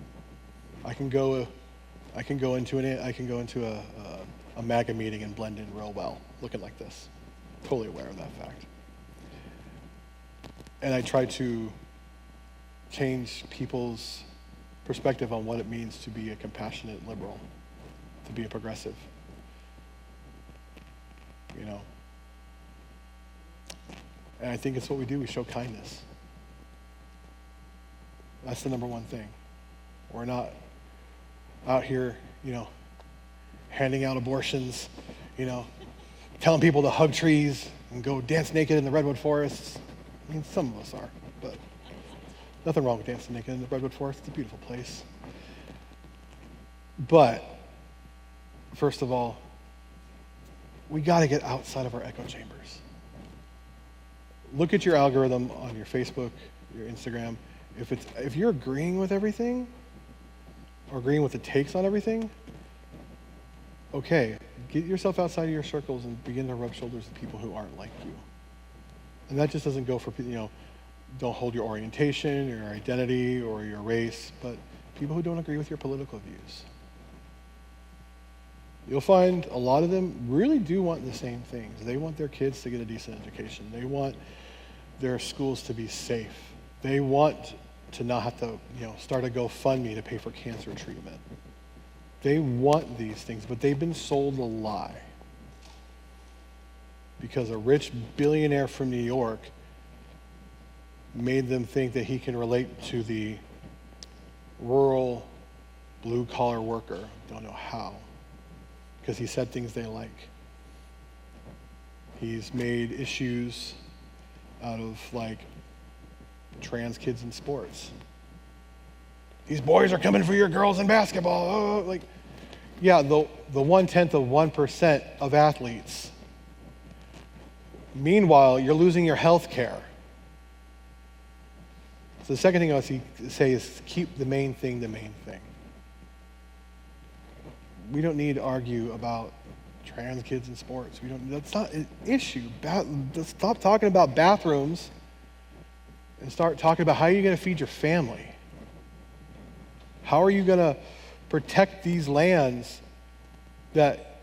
I can go into a MAGA meeting and blend in real well, looking like this. Totally aware of that fact. And I try to change people's perspective on what it means to be a compassionate liberal, to be a progressive. You know. And I think it's what we do. We show kindness. That's the number one thing. We're not out here, handing out abortions, telling people to hug trees and go dance naked in the redwood forests. I mean, some of us are, but nothing wrong with dancing naked in the redwood forest. It's a beautiful place. But, first of all, we got to get outside of our echo chambers. Look at your algorithm on your Facebook, your Instagram. If you're agreeing with everything, or agreeing with the takes on everything, okay, get yourself outside of your circles and begin to rub shoulders with people who aren't like you. And that just doesn't go for, don't hold your orientation, your identity, or your race, but people who don't agree with your political views. You'll find a lot of them really do want the same things. They want their kids to get a decent education. They want their schools to be safe. They want to not have to, start a GoFundMe to pay for cancer treatment. They want these things, but they've been sold a lie. Because a rich billionaire from New York made them think that he can relate to the rural blue-collar worker. Don't know how. Because he said things they like. He's made issues out of, trans kids in sports. These boys are coming for your girls in basketball. The 1/10% of athletes. Meanwhile, you're losing your health care. So the second thing I would say is keep the main thing the main thing. We don't need to argue about trans kids in sports. That's not an issue. Let's stop talking about bathrooms and start talking about how you're going to feed your family. How are you going to protect these lands that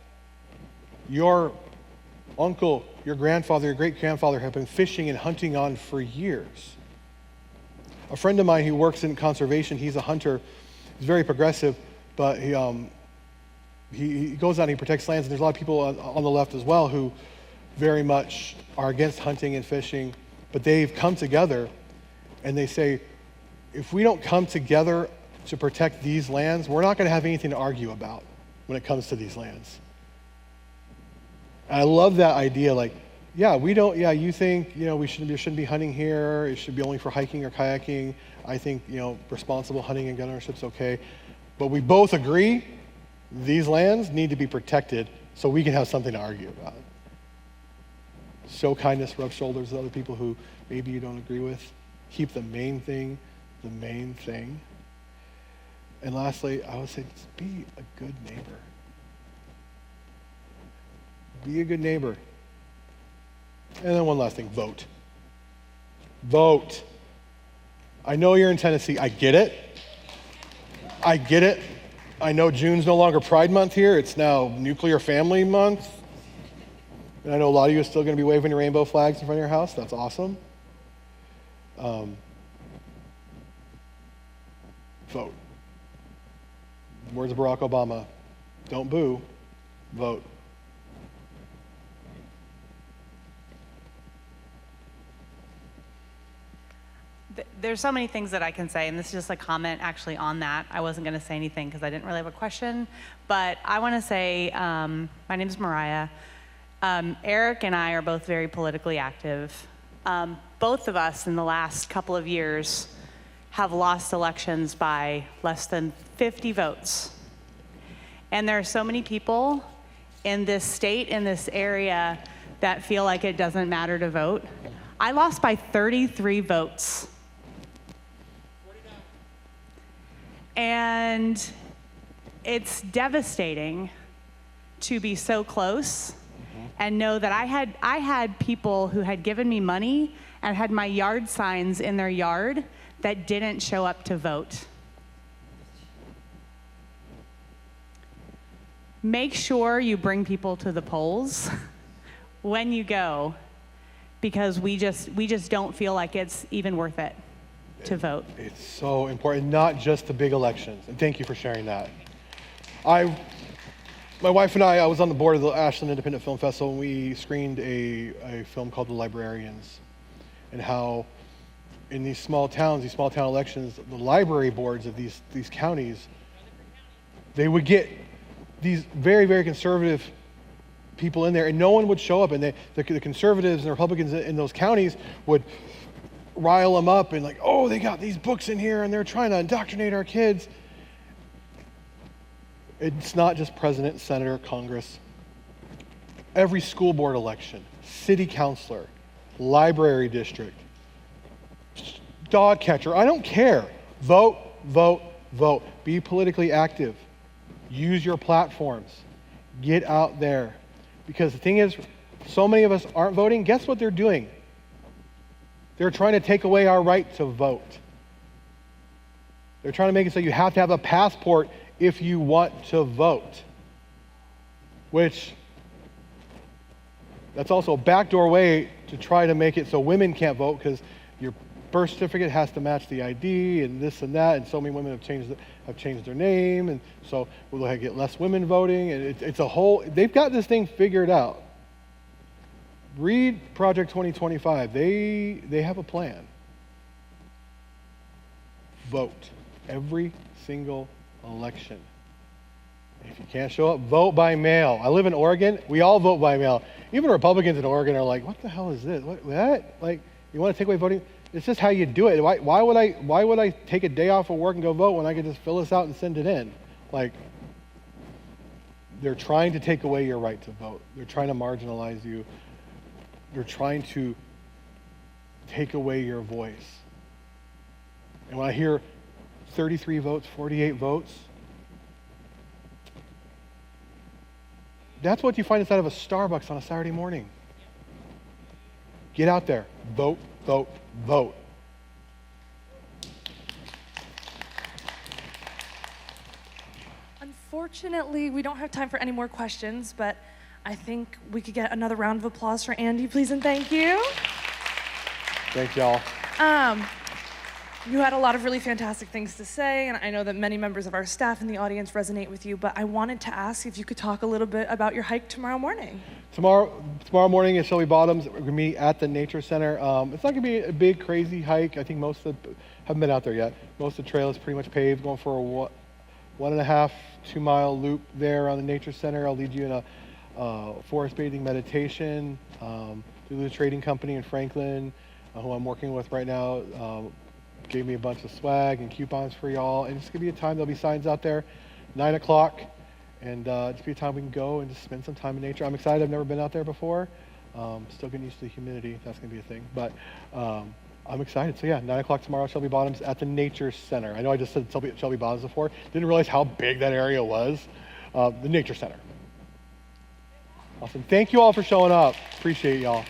your uncle, your grandfather, your great-grandfather have been fishing and hunting on for years? A friend of mine who works in conservation, he's a hunter, he's very progressive, but he goes out and he protects lands, and there's a lot of people on the left as well who very much are against hunting and fishing, but they've come together and they say, if we don't come together to protect these lands, we're not going to have anything to argue about when it comes to these lands. And I love that idea, you think, we shouldn't be hunting here, it should be only for hiking or kayaking. I think, responsible hunting and gun ownership's okay. But we both agree these lands need to be protected so we can have something to argue about. Show kindness, rub shoulders with other people who maybe you don't agree with. Keep the main thing the main thing. And lastly, I would say just be a good neighbor. Be a good neighbor. And then one last thing, vote. Vote. I know you're in Tennessee. I get it. I know June's no longer Pride Month here. It's now Nuclear Family Month. And I know a lot of you are still going to be waving your rainbow flags in front of your house. That's awesome. Vote. Words of Barack Obama. Don't boo. Vote. there's so many things that I can say, and this is just a comment actually on that. I wasn't going to say anything because I didn't really have a question, but I want to say, my name is Mariah. Eric and I are both very politically active. Both of us in the last couple of years have lost elections by less than 50 votes. And there are so many people in this state, in this area, that feel like it doesn't matter to vote. I lost by 33 votes. 49. And it's devastating to be so close and know that I had people who had given me money and had my yard signs in their yard that didn't show up to vote. Make sure you bring people to the polls when you go, because we just don't feel like it's even worth it to vote. It's so important, not just the big elections. And thank you for sharing that. My wife and I was on the board of the Ashland Independent Film Festival, and we screened a film called The Librarians, and how in these small towns, these small town elections, the library boards of these counties, they would get these very, very conservative people in there, and no one would show up, and the conservatives and the Republicans in those counties would rile them up and like, oh, they got these books in here and they're trying to indoctrinate our kids. It's not just president, senator, Congress. Every school board election, city councilor, library district, dog catcher, I don't care. Vote, vote, vote. Be politically active. Use your platforms. Get out there. Because the thing is, so many of us aren't voting. Guess what they're doing? They're trying to take away our right to vote. They're trying to make it so you have to have a passport if you want to vote. Which, that's also a backdoor way to try to make it so women can't vote, because your birth certificate has to match the ID and this and that, and so many women have changed their name, and so we'll get less women voting, and it's a whole, they've got this thing figured out. Read Project 2025. They have a plan. Vote every single election. If you can't show up, vote by mail. I live in Oregon. We all vote by mail. Even Republicans in Oregon are like, what the hell is this? What? Like, you want to take away voting? It's just how you do it. Why would I take a day off of work and go vote when I could just fill this out and send it in? Like, they're trying to take away your right to vote. They're trying to marginalize you. They're trying to take away your voice. And when I hear 33 votes, 48 votes, that's what you find inside of a Starbucks on a Saturday morning. Get out there. Vote, vote, vote. Unfortunately, we don't have time for any more questions, but I think we could get another round of applause for Andy, please, and thank you. Thank y'all. You had a lot of really fantastic things to say, and I know that many members of our staff in the audience resonate with you, but I wanted to ask if you could talk a little bit about your hike tomorrow morning. Tomorrow morning at Shelby Bottoms, we're going to meet at the Nature Center. It's not going to be a big, crazy hike. I think most of the, haven't been out there yet. Most of the trail is pretty much paved, going for a 1.5, 2 mile loop there around the Nature Center. I'll lead you in a forest bathing meditation. The trading company in Franklin, who I'm working with right now, gave me a bunch of swag and coupons for y'all. And it's going to be a time, there'll be signs out there, 9 o'clock. And just be a time we can go and just spend some time in nature. I'm excited. I've never been out there before. Still getting used to the humidity. That's going to be a thing. But I'm excited. So yeah, 9 o'clock tomorrow, Shelby Bottoms at the Nature Center. I know I just said Shelby Bottoms before. Didn't realize how big that area was. The Nature Center. Awesome. Thank you all for showing up. Appreciate y'all.